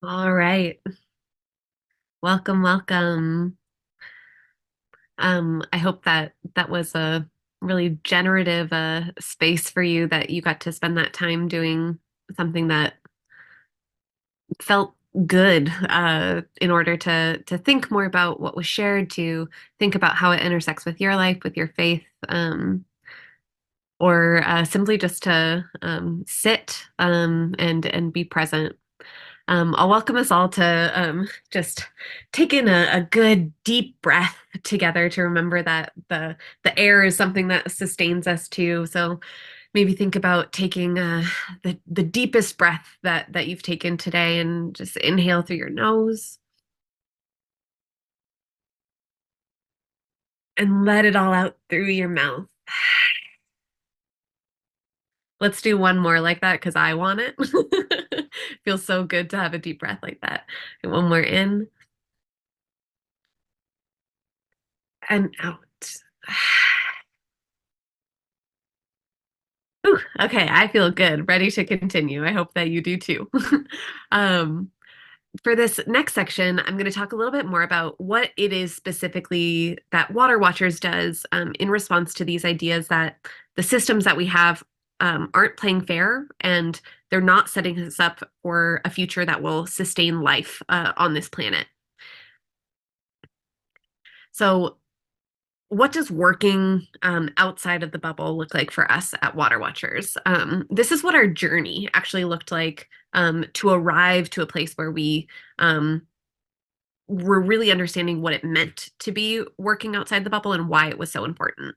All right. Welcome, welcome. I hope that that was a really generative space for you, that you got to spend that time doing something that felt good, in order to think more about what was shared, to think about how it intersects with your life, with your faith, or simply just to sit, and be present. I'll welcome us all to just take in a good deep breath together, to remember that the air is something that sustains us too. So maybe think about taking the deepest breath that you've taken today, and just inhale through your nose and let it all out through your mouth. Let's do one more like that, because I want it. Feels so good to have a deep breath like that. And one more in and out. Ooh, okay, I feel good, ready to continue. I hope that you do too. um, for this next section, I'm going to talk a little bit more about what it is specifically that Water Watchers does, in response to these ideas that the systems that we have aren't playing fair, and they're not setting us up for a future that will sustain life on this planet. So, what does working outside of the bubble look like for us at Water Watchers? This is what our journey actually looked like, to arrive to a place where we were really understanding what it meant to be working outside the bubble and why it was so important.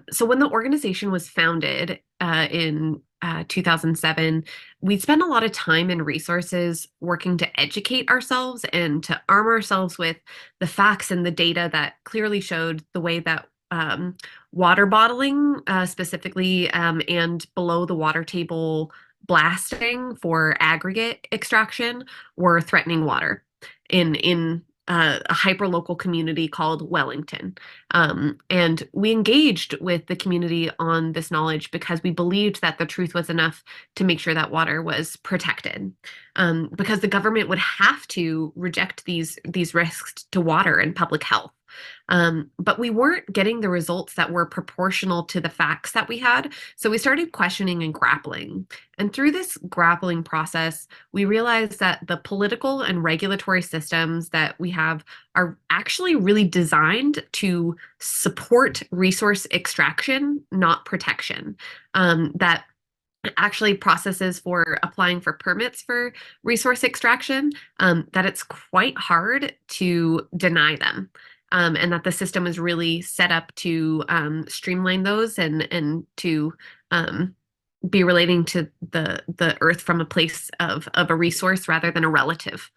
So when the organization was founded in 2007, we spent a lot of time and resources working to educate ourselves and to arm ourselves with the facts and the data that clearly showed the way that water bottling, specifically, and below the water table blasting for aggregate extraction, were threatening water in a hyper-local community called Wellington. And we engaged with the community on this knowledge because we believed that the truth was enough to make sure that water was protected. Because the government would have to reject these risks to water and public health. But we weren't getting the results that were proportional to the facts that we had. So we started questioning and grappling. And through this grappling process, we realized that the political and regulatory systems that we have are actually really designed to support resource extraction, not protection. That actually processes for applying for permits for resource extraction, that it's quite hard to deny them. And that the system is really set up to streamline those and to be relating to the earth from a place of a resource rather than a relative.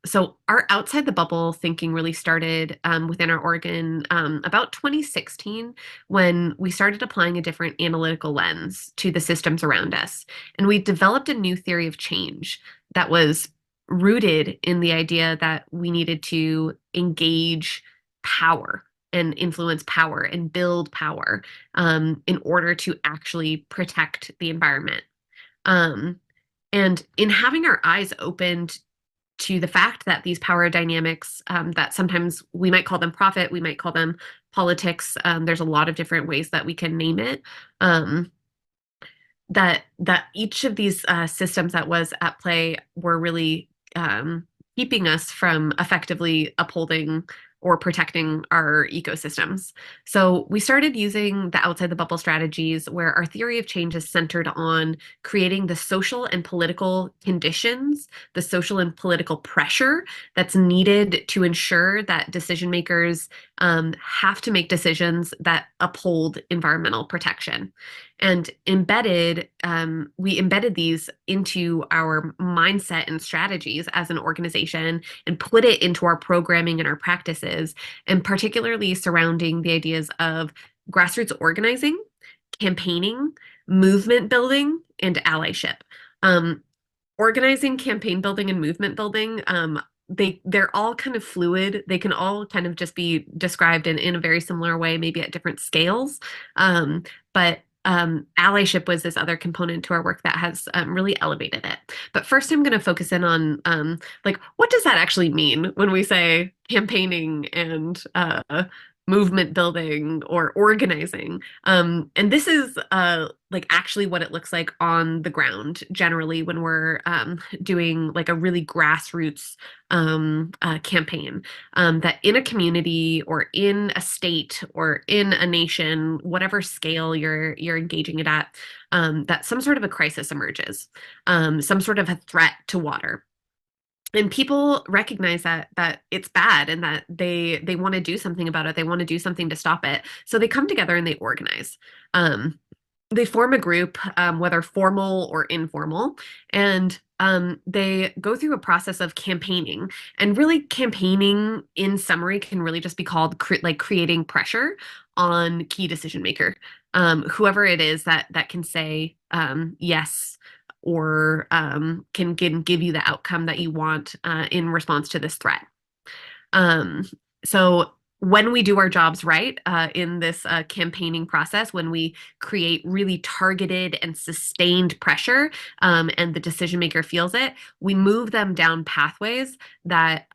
So our outside the bubble thinking really started within our organ about 2016 when we started applying a different analytical lens to the systems around us. And we developed a new theory of change that was rooted in the idea that we needed to engage power and influence power and build power in order to actually protect the environment. And in having our eyes opened to the fact that these power dynamics, that sometimes we might call them profit, we might call them politics, there's a lot of different ways that we can name it, that each of these systems that was at play were really keeping us from effectively upholding or protecting our ecosystems. So we started using the outside the bubble strategies where our theory of change is centered on creating the social and political conditions, the social and political pressure that's needed to ensure that decision makers have to make decisions that uphold environmental protection. And we embedded these into our mindset and strategies as an organization and put it into our programming and our practices, and particularly surrounding the ideas of grassroots organizing, campaigning, movement building, and allyship. Organizing, campaign building, and movement building, they're all kind of fluid. They can all kind of just be described in a very similar way, maybe at different scales. But allyship was this other component to our work that has really elevated it. But first, I'm going to focus in on like, what does that actually mean when we say campaigning and movement building or organizing? And this is like actually what it looks like on the ground generally when we're doing like a really grassroots campaign, that in a community or in a state or in a nation, whatever scale you're engaging it at, that some sort of a crisis emerges, some sort of a threat to water. And people recognize that it's bad and that they want to do something about it. They want to do something to stop it. So they come together and they organize. They form a group, whether formal or informal, and they go through a process of campaigning. And really, campaigning, in summary, can really just be called like creating pressure on key decision maker, whoever it is that can say yes or can give you the outcome that you want in response to this threat. So when we do our jobs right in this campaigning process, when we create really targeted and sustained pressure and the decision maker feels it, we move them down pathways that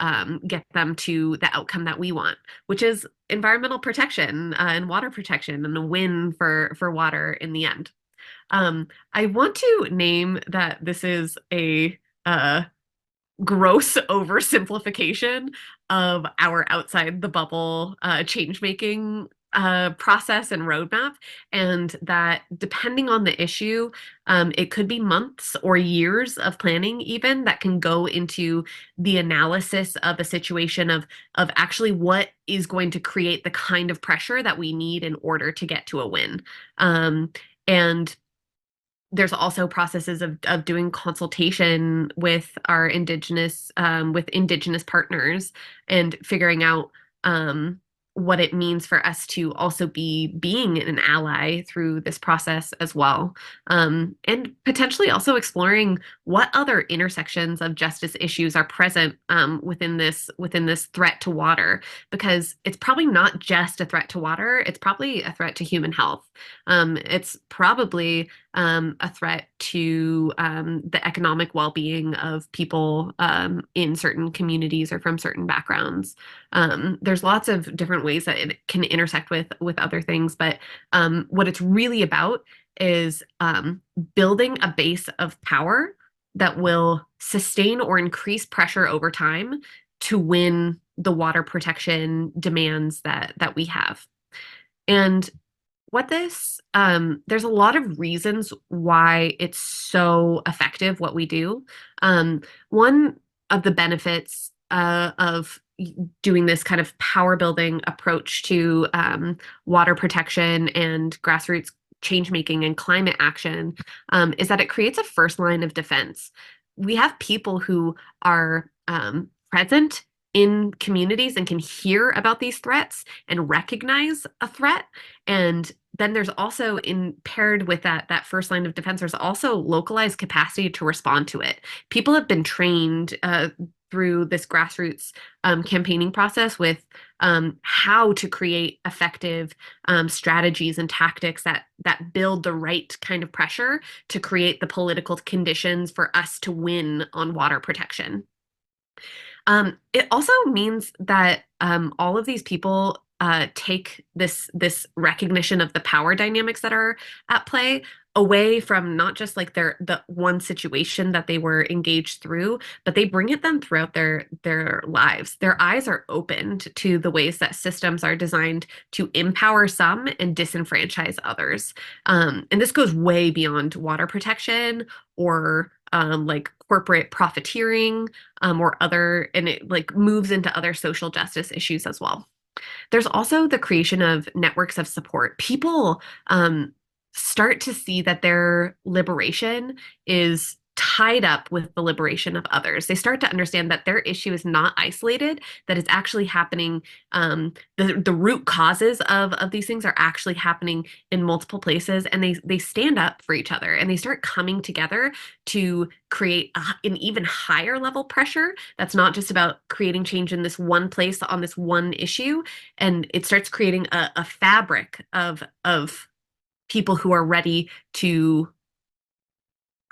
get them to the outcome that we want, which is environmental protection and water protection and a win for water in the end. I want to name that this is a gross oversimplification of our outside the bubble change making process and roadmap, and that depending on the issue, it could be months or years of planning even that can go into the analysis of a situation of actually what is going to create the kind of pressure that we need in order to get to a win. And there's also processes of doing consultation with our indigenous partners and figuring out what it means for us to also being an ally through this process as well, and potentially also exploring what other intersections of justice issues are present within this threat to water, because it's probably not just a threat to water, it's probably a threat to human health. It's probably a threat to the economic well-being of people in certain communities or from certain backgrounds. There's lots of different ways that it can intersect with other things, but what it's really about is building a base of power that will sustain or increase pressure over time to win the water protection demands that we have. And what this, there's a lot of reasons why it's so effective what we do. One of the benefits of doing this kind of power building approach to water protection and grassroots change making and climate action is that it creates a first line of defense. We have people who are present in communities and can hear about these threats and recognize a threat. And then there's also, in paired with that first line of defense, there's also localized capacity to respond to it. People have been trained through this grassroots campaigning process with how to create effective strategies and tactics that build the right kind of pressure to create the political conditions for us to win on water protection. It also means that all of these people take this recognition of the power dynamics that are at play away from not just like the one situation that they were engaged through, but they bring it then throughout their lives. Their eyes are opened to the ways that systems are designed to empower some and disenfranchise others. And this goes way beyond water protection or like corporate profiteering or other, and it like moves into other social justice issues as well. There's also the creation of networks of support. People start to see that their liberation is tied up with the liberation of others. They start to understand that their issue is not isolated, that it's actually happening. The root causes of these things are actually happening in multiple places, and they stand up for each other, and they start coming together to create an even higher level pressure that's not just about creating change in this one place on this one issue, and it starts creating a fabric of people who are ready to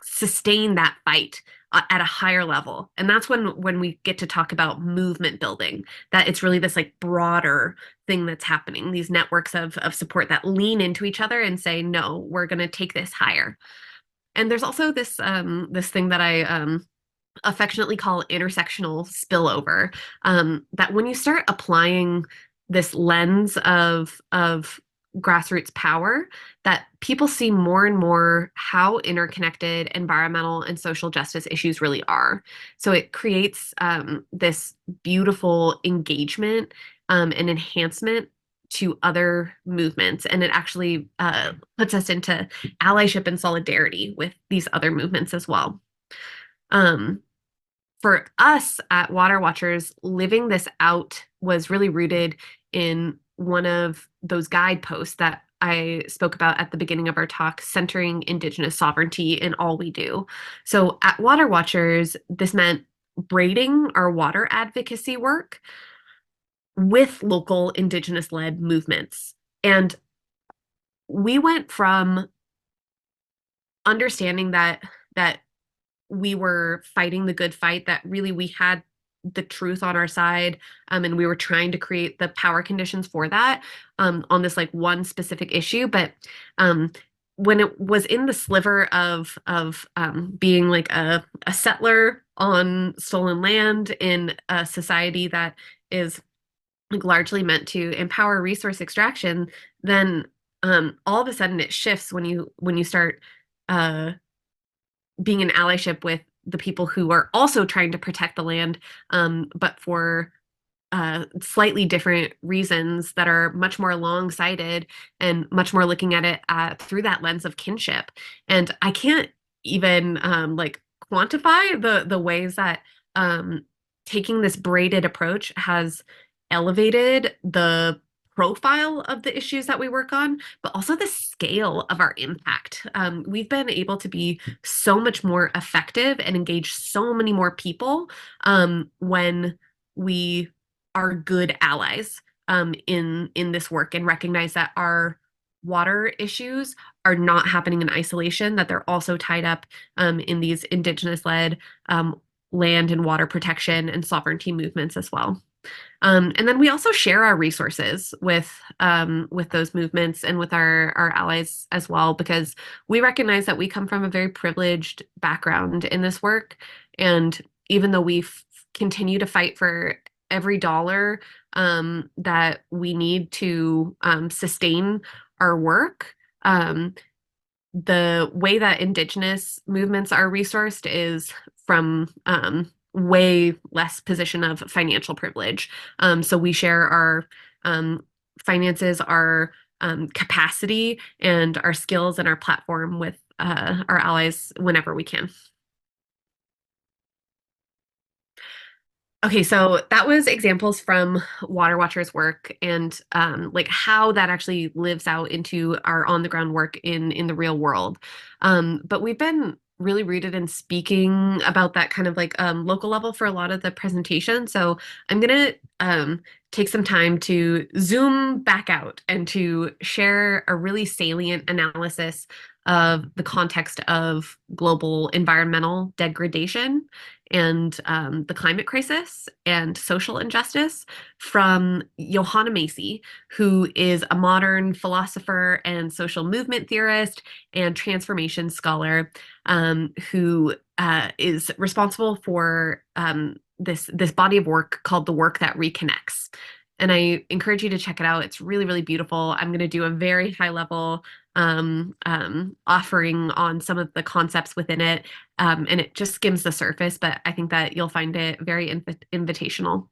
sustain that fight at a higher level. And that's when we get to talk about movement building, that it's really this like broader thing that's happening, these networks of support that lean into each other and say, no, we're going to take this higher. And there's also this this thing that I affectionately call intersectional spillover, that when you start applying this lens of grassroots power, that people see more and more how interconnected environmental and social justice issues really are. So it creates this beautiful engagement and enhancement to other movements, and it actually puts us into allyship and solidarity with these other movements as well. For us at Water Watchers, living this out was really rooted in one of those guideposts that I spoke about at the beginning of our talk, centering Indigenous sovereignty in all we do. So at Water Watchers, this meant braiding our water advocacy work with local Indigenous-led movements. And we went from understanding that we were fighting the good fight, that really we had the truth on our side, and we were trying to create the power conditions for that on this like one specific issue. But when it was in the sliver of being like a settler on stolen land in a society that is like largely meant to empower resource extraction, then all of a sudden it shifts when you start being in allyship with the people who are also trying to protect the land, but for slightly different reasons that are much more long-sighted and much more looking at it through that lens of kinship. And I can't even like quantify the ways that taking this braided approach has elevated the profile of the issues that we work on, but also the scale of our impact. We've been able to be so much more effective and engage so many more people when we are good allies in this work and recognize that our water issues are not happening in isolation, that they're also tied up in these Indigenous-led land and water protection and sovereignty movements as well. And then we also share our resources with those movements and with our allies as well, because we recognize that we come from a very privileged background in this work. And even though we continue to fight for every dollar that we need to sustain our work, the way that Indigenous movements are resourced is from way less position of financial privilege. So we share our finances, our capacity, and our skills and our platform with our allies whenever we can. Okay, so that was examples from Water Watchers work and like how that actually lives out into our on the ground work in the real world. But we've been really rooted in speaking about that kind of like local level for a lot of the presentation. So I'm gonna take some time to zoom back out and to share a really salient analysis of the context of global environmental degradation and the climate crisis and social injustice from Johanna Macy, who is a modern philosopher and social movement theorist and transformation scholar, who is responsible for this body of work called The Work That Reconnects. And I encourage you to check it out. It's really, really beautiful. I'm going to do a very high level offering on some of the concepts within it. And it just skims the surface, but I think that you'll find it very invitational.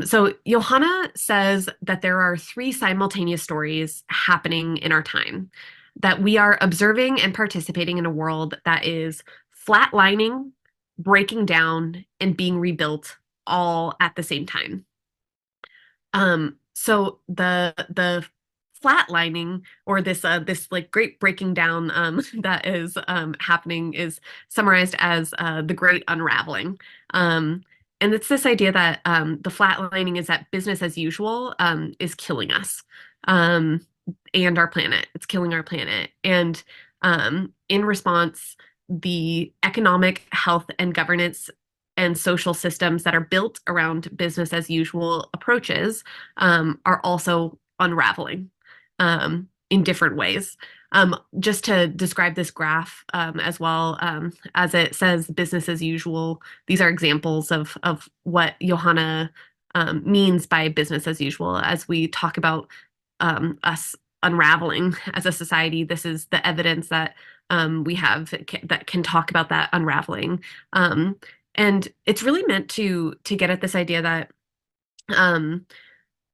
So Johanna says that there are three simultaneous stories happening in our time, that we are observing and participating in a world that is flatlining, breaking down, and being rebuilt all at the same time. So the flatlining, or this like great breaking down that is happening, is summarized as the great unraveling. And it's this idea that the flatlining is that business as usual is killing us and our planet. It's killing our planet. And in response, the economic, health, and governance and social systems that are built around business as usual approaches are also unraveling in different ways. Just to describe this graph as well, as it says business as usual, these are examples of what Johanna means by business as usual. As we talk about us unraveling as a society, this is the evidence that we have that can talk about that unraveling. And it's really meant to get at this idea that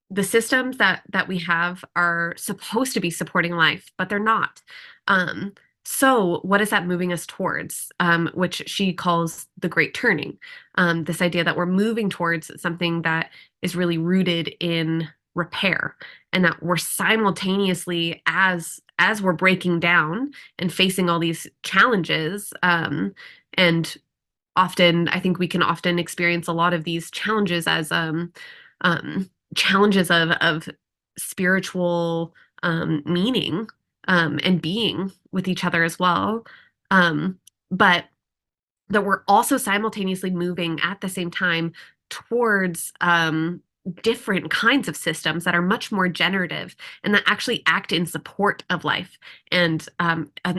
the systems that we have are supposed to be supporting life, but they're not. So what is that moving us towards, which she calls the great turning? This idea that we're moving towards something that is really rooted in repair, and that we're simultaneously, as we're breaking down and facing all these challenges, and often, I think we can often experience a lot of these challenges as challenges of spiritual meaning and being with each other as well. But that we're also simultaneously moving at the same time towards different kinds of systems that are much more generative and that actually act in support of life and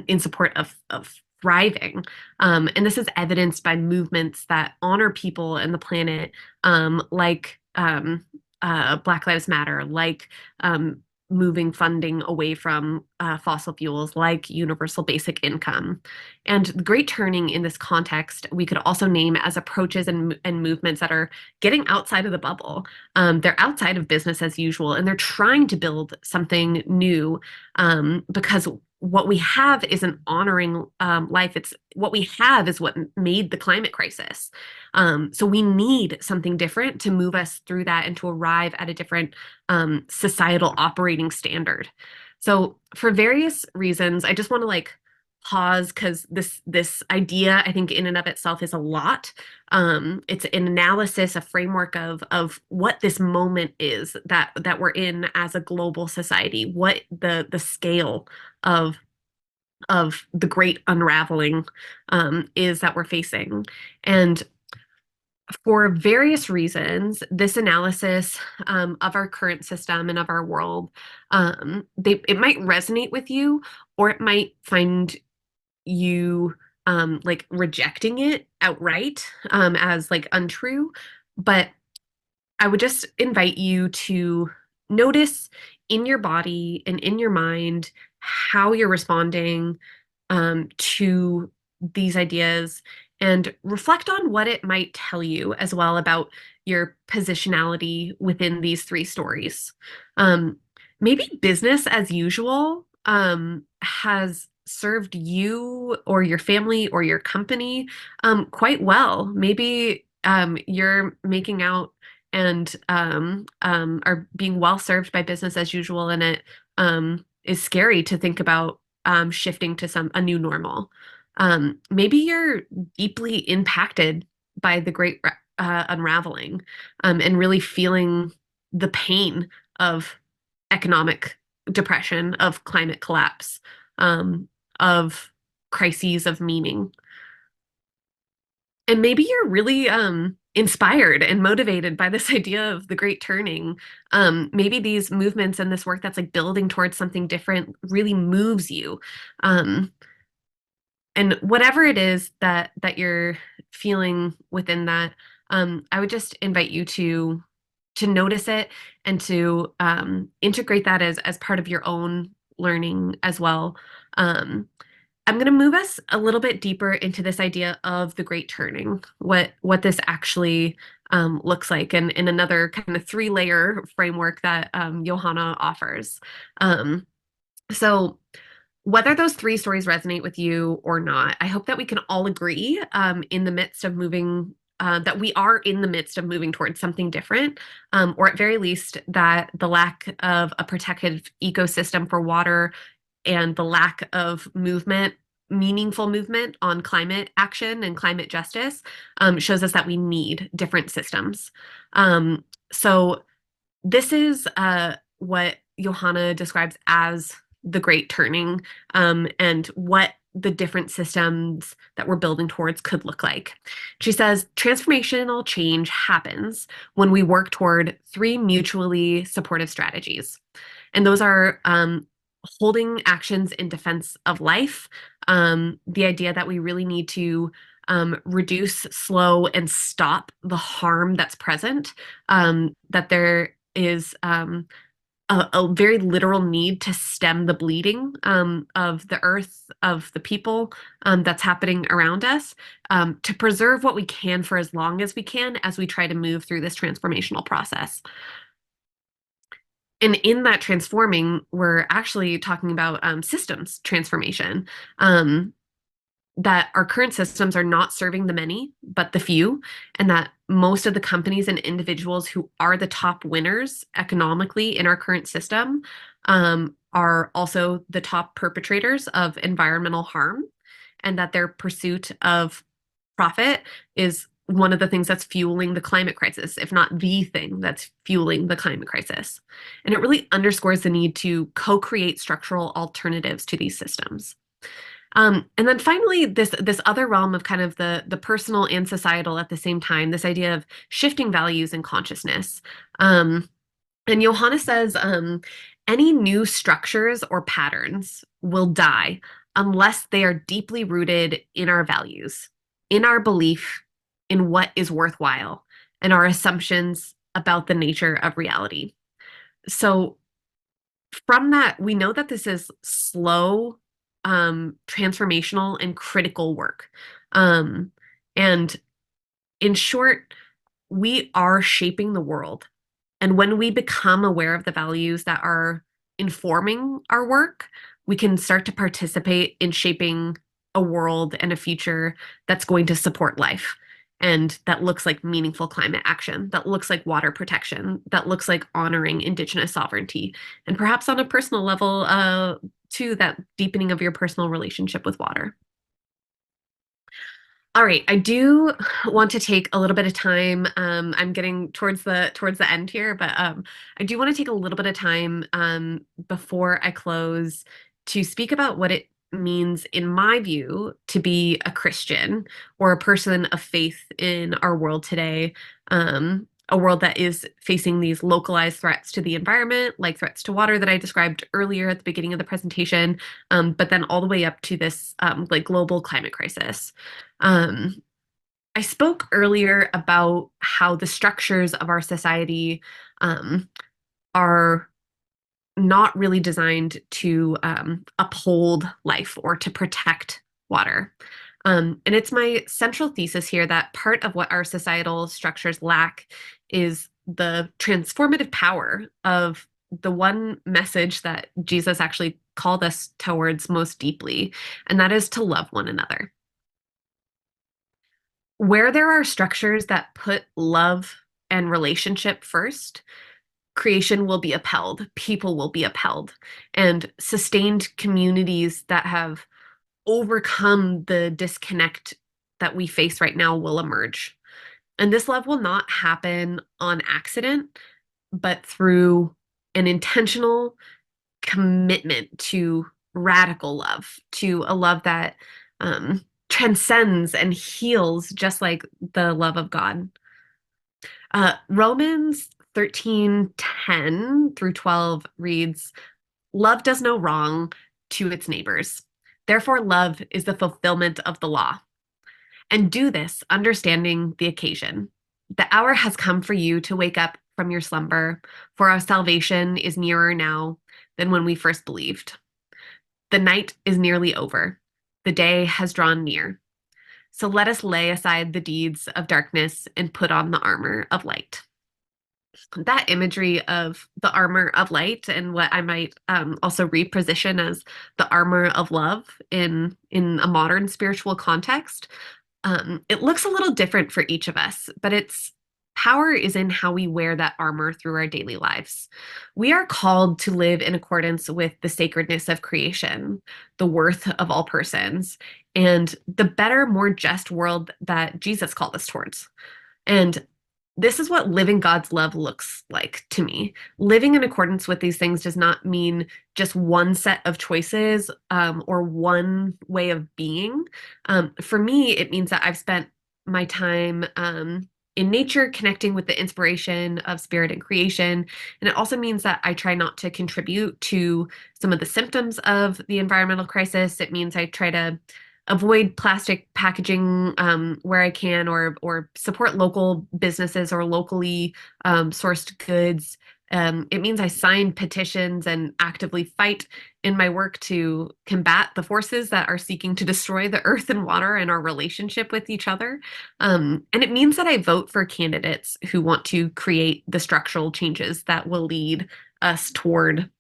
in support of thriving. And this is evidenced by movements that honor people and the planet, like Black Lives Matter, like moving funding away from fossil fuels, like universal basic income. And the great turning in this context, we could also name as approaches and movements that are getting outside of the bubble. They're outside of business as usual, and they're trying to build something new, because what we have isn't honoring life. It's what we have is what made the climate crisis. So we need something different to move us through that and to arrive at a different societal operating standard. So for various reasons, I just want to like pause because this idea, I think, in and of itself is a lot. It's an analysis, a framework of what this moment is that we're in as a global society, what the scale of the great unraveling is that we're facing. And for various reasons, this analysis of our current system and of our world, it might resonate with you, or it might find you like rejecting it outright as like untrue. But I would just invite you to notice in your body and in your mind how you're responding to these ideas, and reflect on what it might tell you as well about your positionality within these three stories. Um, Maybe business as usual has served you or your family or your company quite well. Maybe you're making out and are being well served by business as usual, and it is scary to think about shifting to a new normal. Maybe you're deeply impacted by the great unraveling, and really feeling the pain of economic depression, of climate collapse, of crises of meaning. And maybe you're really inspired and motivated by this idea of the great turning. Maybe these movements and this work that's like building towards something different really moves you. And whatever it is that you're feeling within that, I would just invite you to notice it and to integrate that as part of your own learning as well. I'm going to move us a little bit deeper into this idea of the great turning, what this actually looks like, and in another kind of 3-layer framework that Johanna offers. So whether those 3 stories resonate with you or not, I hope that we can all agree in the midst of moving, that we are in the midst of moving towards something different, or at very least that the lack of a protected ecosystem for water and the lack of meaningful movement on climate action and climate justice shows us that we need different systems. So this is what Johanna describes as the great turning, and what the different systems that we're building towards could look like. She says transformational change happens when we work toward 3 mutually supportive strategies. And those are holding actions in defense of life, the idea that we really need to reduce, slow, and stop the harm that's present, that there is a very literal need to stem the bleeding of the earth, of the people that's happening around us, to preserve what we can for as long as we can as we try to move through this transformational process. And in that transforming, we're actually talking about systems transformation, that our current systems are not serving the many, but the few, and that most of the companies and individuals who are the top winners economically in our current system are also the top perpetrators of environmental harm, and that their pursuit of profit is one of the things that's fueling the climate crisis, if not the thing that's fueling the climate crisis. And it really underscores the need to co-create structural alternatives to these systems. And then finally, this other realm of kind of the personal and societal at the same time, this idea of shifting values and consciousness. And Johanna says, any new structures or patterns will die unless they are deeply rooted in our values, in our belief in what is worthwhile, and our assumptions about the nature of reality. So from that, we know that this is slow, transformational, and critical work. And in short, we are shaping the world. And when we become aware of the values that are informing our work, we can start to participate in shaping a world and a future that's going to support life. And that looks like meaningful climate action, that looks like water protection, that looks like honoring Indigenous sovereignty, and perhaps on a personal level, to that deepening of your personal relationship with water. All right, I do want to take a little bit of time. I'm getting towards the end here, but I do want to take a little bit of time before I close to speak about what it means, in my view, to be a Christian or a person of faith in our world today. A world that is facing these localized threats to the environment, like threats to water that I described earlier at the beginning of the presentation, but then all the way up to this like global climate crisis. Um, I spoke earlier about how the structures of our society are not really designed to uphold life or to protect water. And it's my central thesis here that part of what our societal structures lack is the transformative power of the one message that Jesus actually called us towards most deeply, and that is to love one another. Where there are structures that put love and relationship first, creation will be upheld, people will be upheld, and sustained communities that have overcome the disconnect that we face right now will emerge. And this love will not happen on accident, but through an intentional commitment to radical love, to a love that transcends and heals, just like the love of God. Romans 13:10-12 reads, "Love does no wrong to its neighbors. Therefore, love is the fulfillment of the law. And do this, understanding the occasion. The hour has come for you to wake up from your slumber, for our salvation is nearer now than when we first believed. The night is nearly over. The day has drawn near. So let us lay aside the deeds of darkness and put on the armor of light." That imagery of the armor of light, and what I might also reposition as the armor of love in a modern spiritual context, it looks a little different for each of us, but its power is in how we wear that armor through our daily lives. We are called to live in accordance with the sacredness of creation, the worth of all persons, and the better, more just world that Jesus called us towards. And this is what living God's love looks like to me. Living in accordance with these things does not mean just one set of choices or one way of being. For me, it means that I've spent my time in nature, connecting with the inspiration of spirit and creation. And it also means that I try not to contribute to some of the symptoms of the environmental crisis. It means I try to avoid plastic packaging where I can, or support local businesses or locally sourced goods. It means I sign petitions and actively fight in my work to combat the forces that are seeking to destroy the earth and water and our relationship with each other. And it means that I vote for candidates who want to create the structural changes that will lead us toward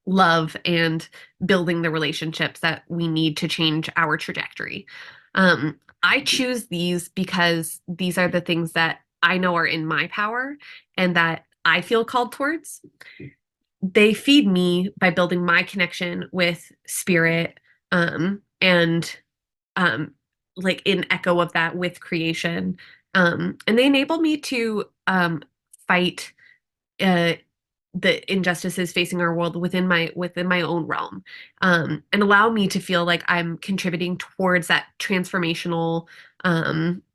love and building the relationships that we need to change our trajectory. I choose these because these are the things that I know are in my power and that I feel called towards. They feed me by building my connection with spirit, and like in echo of that with creation. And they enable me to fight uh, the injustices facing our world within my own realm, and allow me to feel like I'm contributing towards that transformational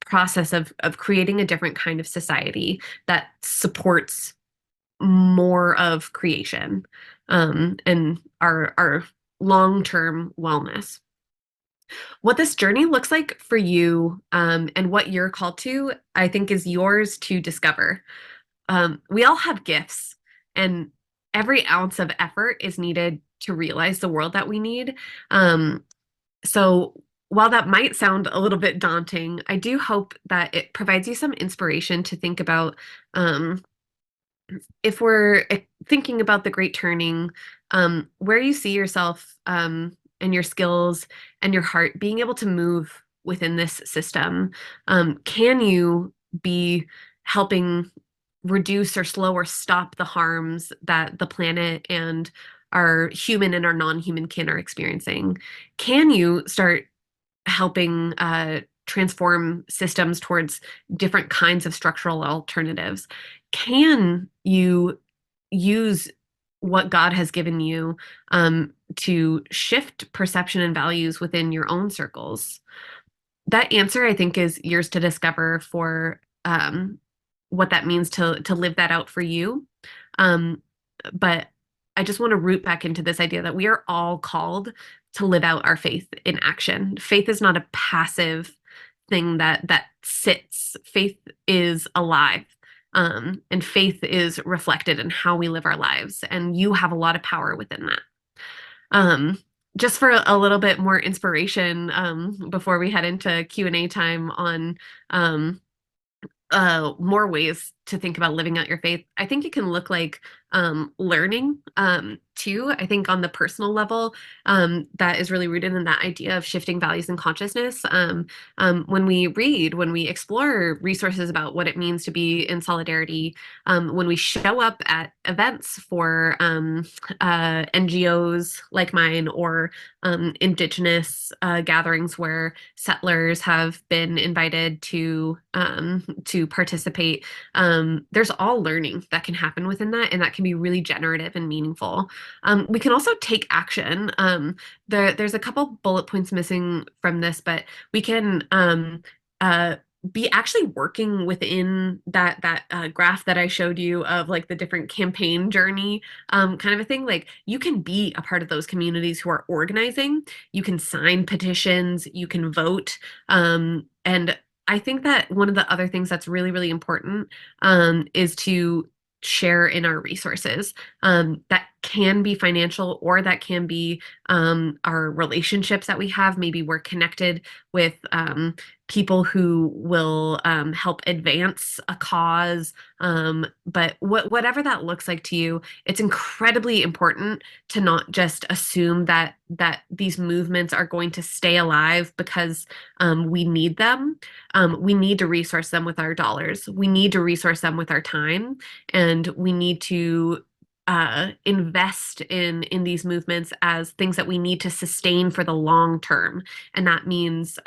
process of creating a different kind of society that supports more of creation, and our long-term wellness. What this journey looks like for you, and what you're called to, I think is yours to discover. We all have gifts, and every ounce of effort is needed to realize the world that we need. So while that might sound a little bit daunting, I do hope that it provides you some inspiration to think about, if we're thinking about the great turning, where you see yourself, and your skills and your heart being able to move within this system. Can you be helping reduce or slow or stop the harms that the planet and our human and our non-human kin are experiencing? Can you start helping transform systems towards different kinds of structural alternatives? Can you use what God has given you to shift perception and values within your own circles? That answer, I think, is yours to discover for what that means to live that out for you. Um, but I just want to root back into this idea that we are all called to live out our faith in action. Faith is not a passive thing that sits. Faith is alive. And faith is reflected in how we live our lives. And you have a lot of power within that. Um, just for a little bit more inspiration, before we head into Q&A time on more ways to think about living out your faith, I think it can look like learning too. I think on the personal level, that is really rooted in that idea of shifting values and consciousness. When we read, when we explore resources about what it means to be in solidarity, when we show up at events for NGOs like mine, or Indigenous gatherings where settlers have been invited to participate, there's all learning that can happen within that, and that can be really generative and meaningful. We can also take action. There's a couple bullet points missing from this, but we can be actually working within that graph that I showed you of like the different campaign journey kind of a thing. Like, you can be a part of those communities who are organizing. You can sign petitions. You can vote. And I think that one of the other things that's really, really important is to share in our resources. That can be financial, or that can be our relationships that we have. Maybe we're connected with people who will help advance a cause. But whatever that looks like to you, it's incredibly important to not just assume that these movements are going to stay alive because we need them. We need to resource them with our dollars. We need to resource them with our time, and we need to invest in these movements as things that we need to sustain for the long term. And that means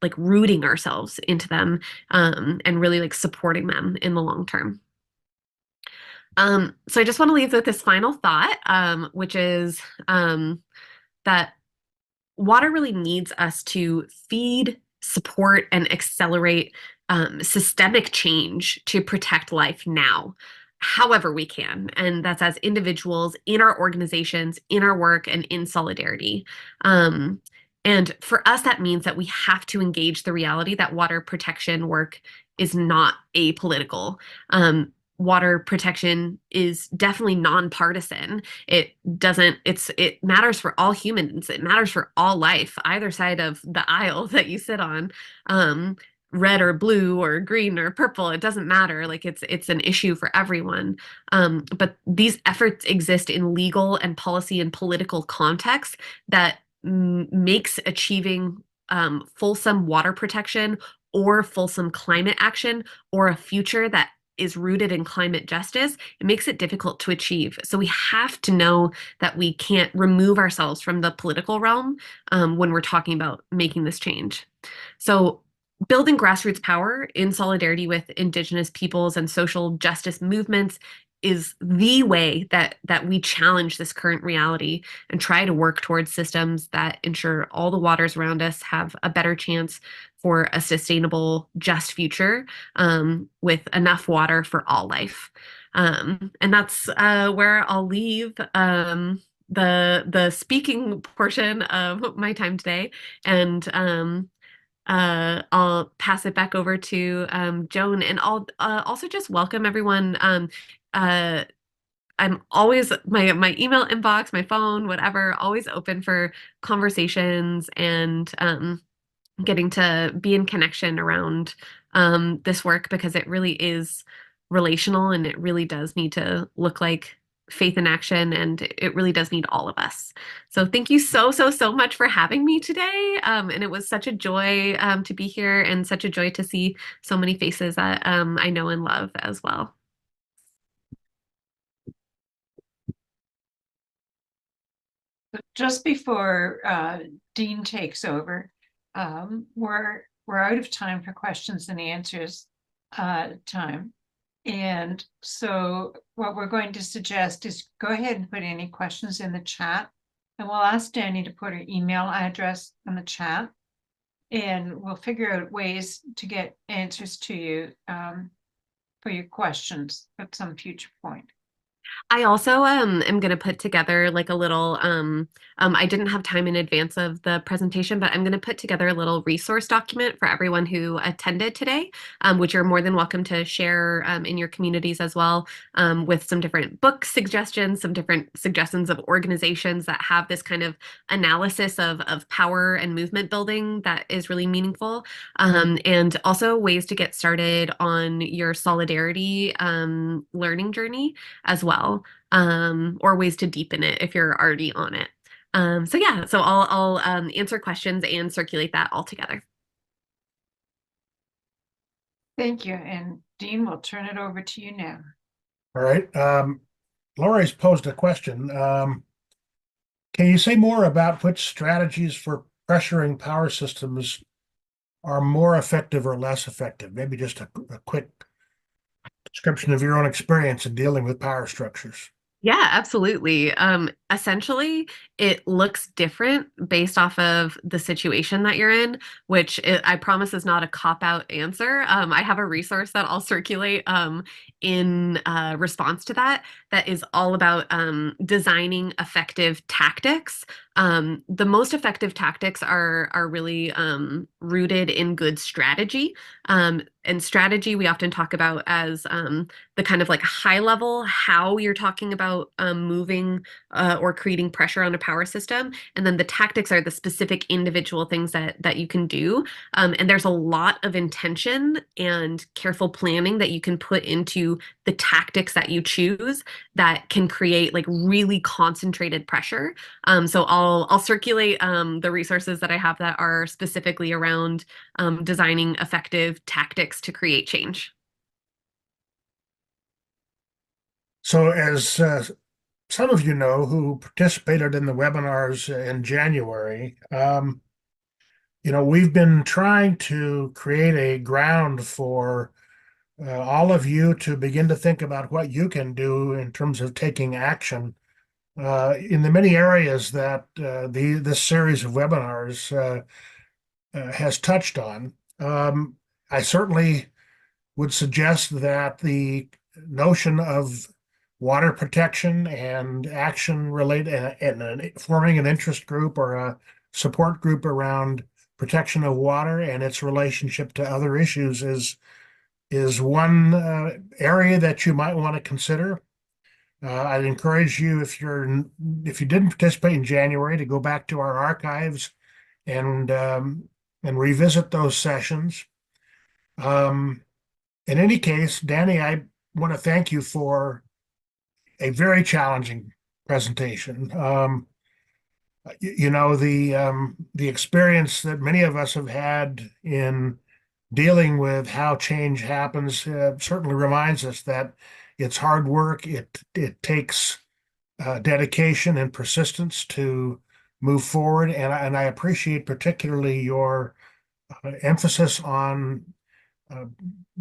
like rooting ourselves into them, and really like supporting them in the long term. So I just want to leave with this final thought, which is that water really needs us to feed, support, and accelerate systemic change to protect life now, however we can. And that's as individuals, in our organizations, in our work, and in solidarity. And for us, that means that we have to engage the reality that water protection work is not apolitical. Water protection is definitely nonpartisan. It matters for all humans. It matters for all life, either side of the aisle that you sit on. Red or blue or green or purple, it doesn't matter. Like, it's an issue for everyone. But these efforts exist in legal and policy and political context that makes achieving fulsome water protection, or fulsome climate action, or a future that is rooted in climate justice, it makes it difficult to achieve. So we have to know that we can't remove ourselves from the political realm when we're talking about making this change. So building grassroots power in solidarity with Indigenous peoples and social justice movements is the way that we challenge this current reality and try to work towards systems that ensure all the waters around us have a better chance for a sustainable, just future, with enough water for all life. And that's where I'll leave the speaking portion of my time today. And I'll pass it back over to Joan, and I'll also just welcome everyone. I'm always, my email inbox, my phone, whatever, always open for conversations and getting to be in connection around this work, because it really is relational, and it really does need to look like faith in action, and it really does need all of us. So thank you so much for having me today. And it was such a joy to be here, and such a joy to see so many faces that I know and love as well. just before Dean takes over, we're out of time for questions and answers time. And so what we're going to suggest is go ahead and put any questions in the chat. And we'll ask Dani to put her email address in the chat. And we'll figure out ways to get answers to you for your questions at some future point. I also am going to put together like a little I didn't have time in advance of the presentation, but I'm going to put together a little resource document for everyone who attended today, which you're more than welcome to share in your communities as well, with some different book suggestions, some different suggestions of organizations that have this kind of analysis of power and movement building that is really meaningful, and also ways to get started on your solidarity learning journey as well, or ways to deepen it if you're already on it. So yeah, so I'll answer questions and circulate that all together. Thank you. And Dean, we'll turn it over to you now. All right. Lori's posed a question. Can you say more about which strategies for pressuring power systems are more effective or less effective? Maybe just a quick description of your own experience in dealing with power structures. Yeah, absolutely. Essentially, it looks different based off of the situation that you're in, which I promise is not a cop-out answer. I have a resource that I'll circulate in response to that is all about designing effective tactics. The most effective tactics are really rooted in good strategy. And strategy we often talk about as the kind of like high level, how you're talking about moving or creating pressure on a power system. And then the tactics are the specific individual things that you can do. And there's a lot of intention and careful planning that you can put into the tactics that you choose that can create like really concentrated pressure. So I'll circulate the resources that I have that are specifically around designing effective tactics to create change. So as some of you know who participated in the webinars in January, we've been trying to create a ground for all of you to begin to think about what you can do in terms of taking action in the many areas that this series of webinars has touched on. I certainly would suggest that the notion of water protection and action related and forming an interest group or a support group around protection of water and its relationship to other issues is one area that you might want to consider. I'd encourage you, if you didn't participate in January, to go back to our archives and revisit those sessions. In any case, Dani, I want to thank you for a very challenging presentation. The experience that many of us have had in dealing with how change happens certainly reminds us that it's hard work. It takes dedication and persistence to move forward, and I appreciate particularly your emphasis on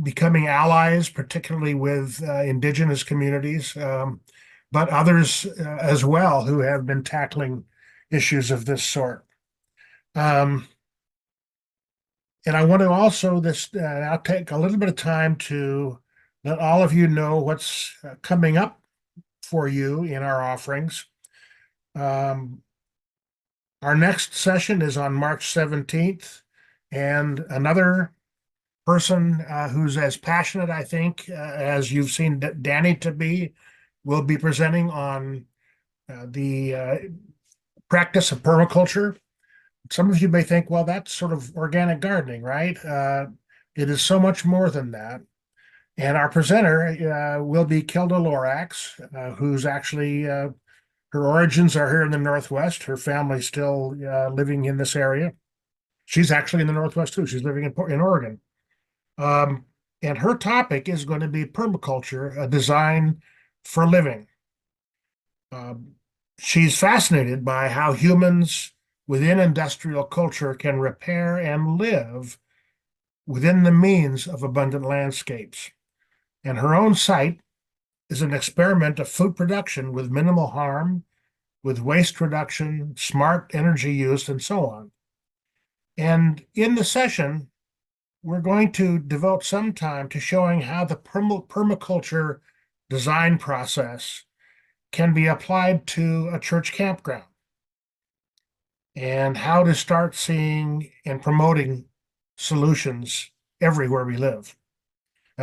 becoming allies, particularly with indigenous communities, but others as well who have been tackling issues of this sort. And I want to also I'll take a little bit of time to let all of you know what's coming up for you in our offerings. Our next session is on March 17th, and another person who's as passionate, I think, as you've seen Dani to be, will be presenting on the practice of permaculture. Some of you may think, well, that's sort of organic gardening, right? It is so much more than that. And our presenter will be Kilda Lorax, who's actually, her origins are here in the Northwest. Her family's still living in this area. She's actually in the Northwest too. She's living in Oregon. And her topic is going to be permaculture, a design for living. she's fascinated by how humans within industrial culture can repair and live within the means of abundant landscapes. And her own site is an experiment of food production with minimal harm, with waste reduction, smart energy use, and so on. And in the session, we're going to devote some time to showing how the permaculture design process can be applied to a church campground and how to start seeing and promoting solutions everywhere we live.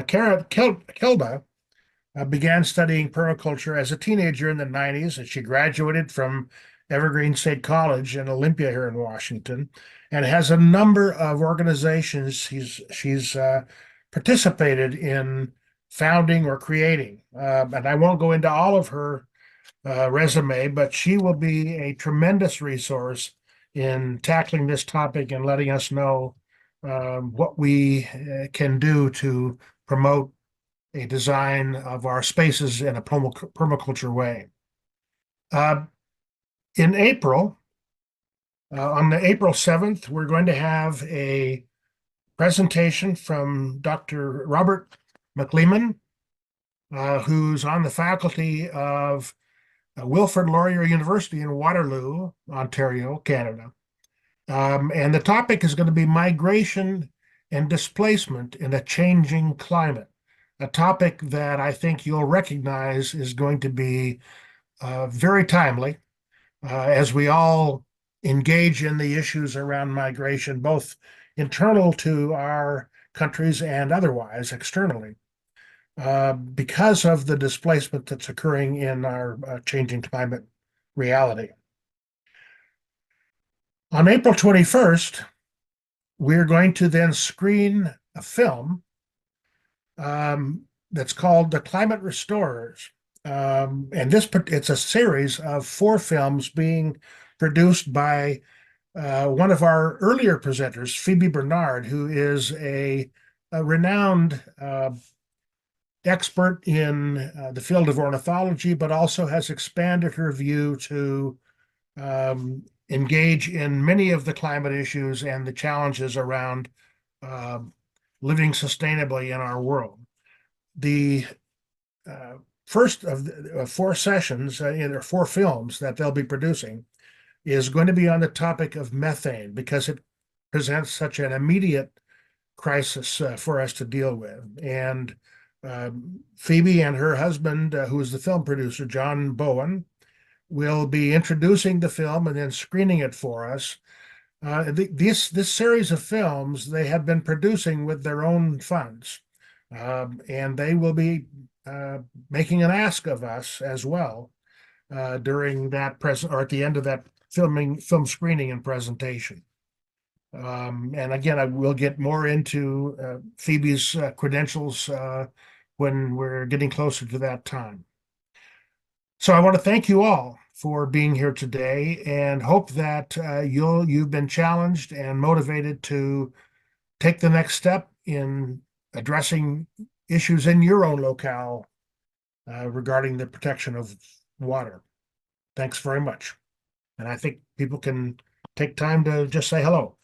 Kilda began studying permaculture as a teenager in the 90s, and she graduated from Evergreen State College in Olympia here in Washington, and has a number of organizations she's participated in founding or creating. And I won't go into all of her resume, but she will be a tremendous resource in tackling this topic and letting us know what we can do to promote a design of our spaces in a permaculture way. In April, on the April 7th, we're going to have a presentation from Dr. Robert McLeeman, who's on the faculty of Wilfrid Laurier University in Waterloo, Ontario, Canada. And the topic is going to be migration and displacement in a changing climate, a topic that I think you'll recognize is going to be very timely as we all engage in the issues around migration, both internal to our countries and otherwise externally, because of the displacement that's occurring in our changing climate reality. On April 21st, we're going to then screen a film that's called The Climate Restorers. And it's a series of 4 films being produced by one of our earlier presenters, Phoebe Bernard, who is a renowned expert in the field of ornithology, but also has expanded her view to engage in many of the climate issues and the challenges around living sustainably in our world. The first of the 4 sessions, there 4 films that they'll be producing, is going to be on the topic of methane because it presents such an immediate crisis for us to deal with. And Phoebe and her husband, who is the film producer, John Bowen, will be introducing the film and then screening it for us. This series of films they have been producing with their own funds, and they will be making an ask of us as well during that or at the end of that film screening and presentation. And again, I will get more into Phoebe's credentials when we're getting closer to that time. So I want to thank you all for being here today and hope that you've been challenged and motivated to take the next step in addressing issues in your own locale regarding the protection of water. Thanks very much. And I think people can take time to just say hello.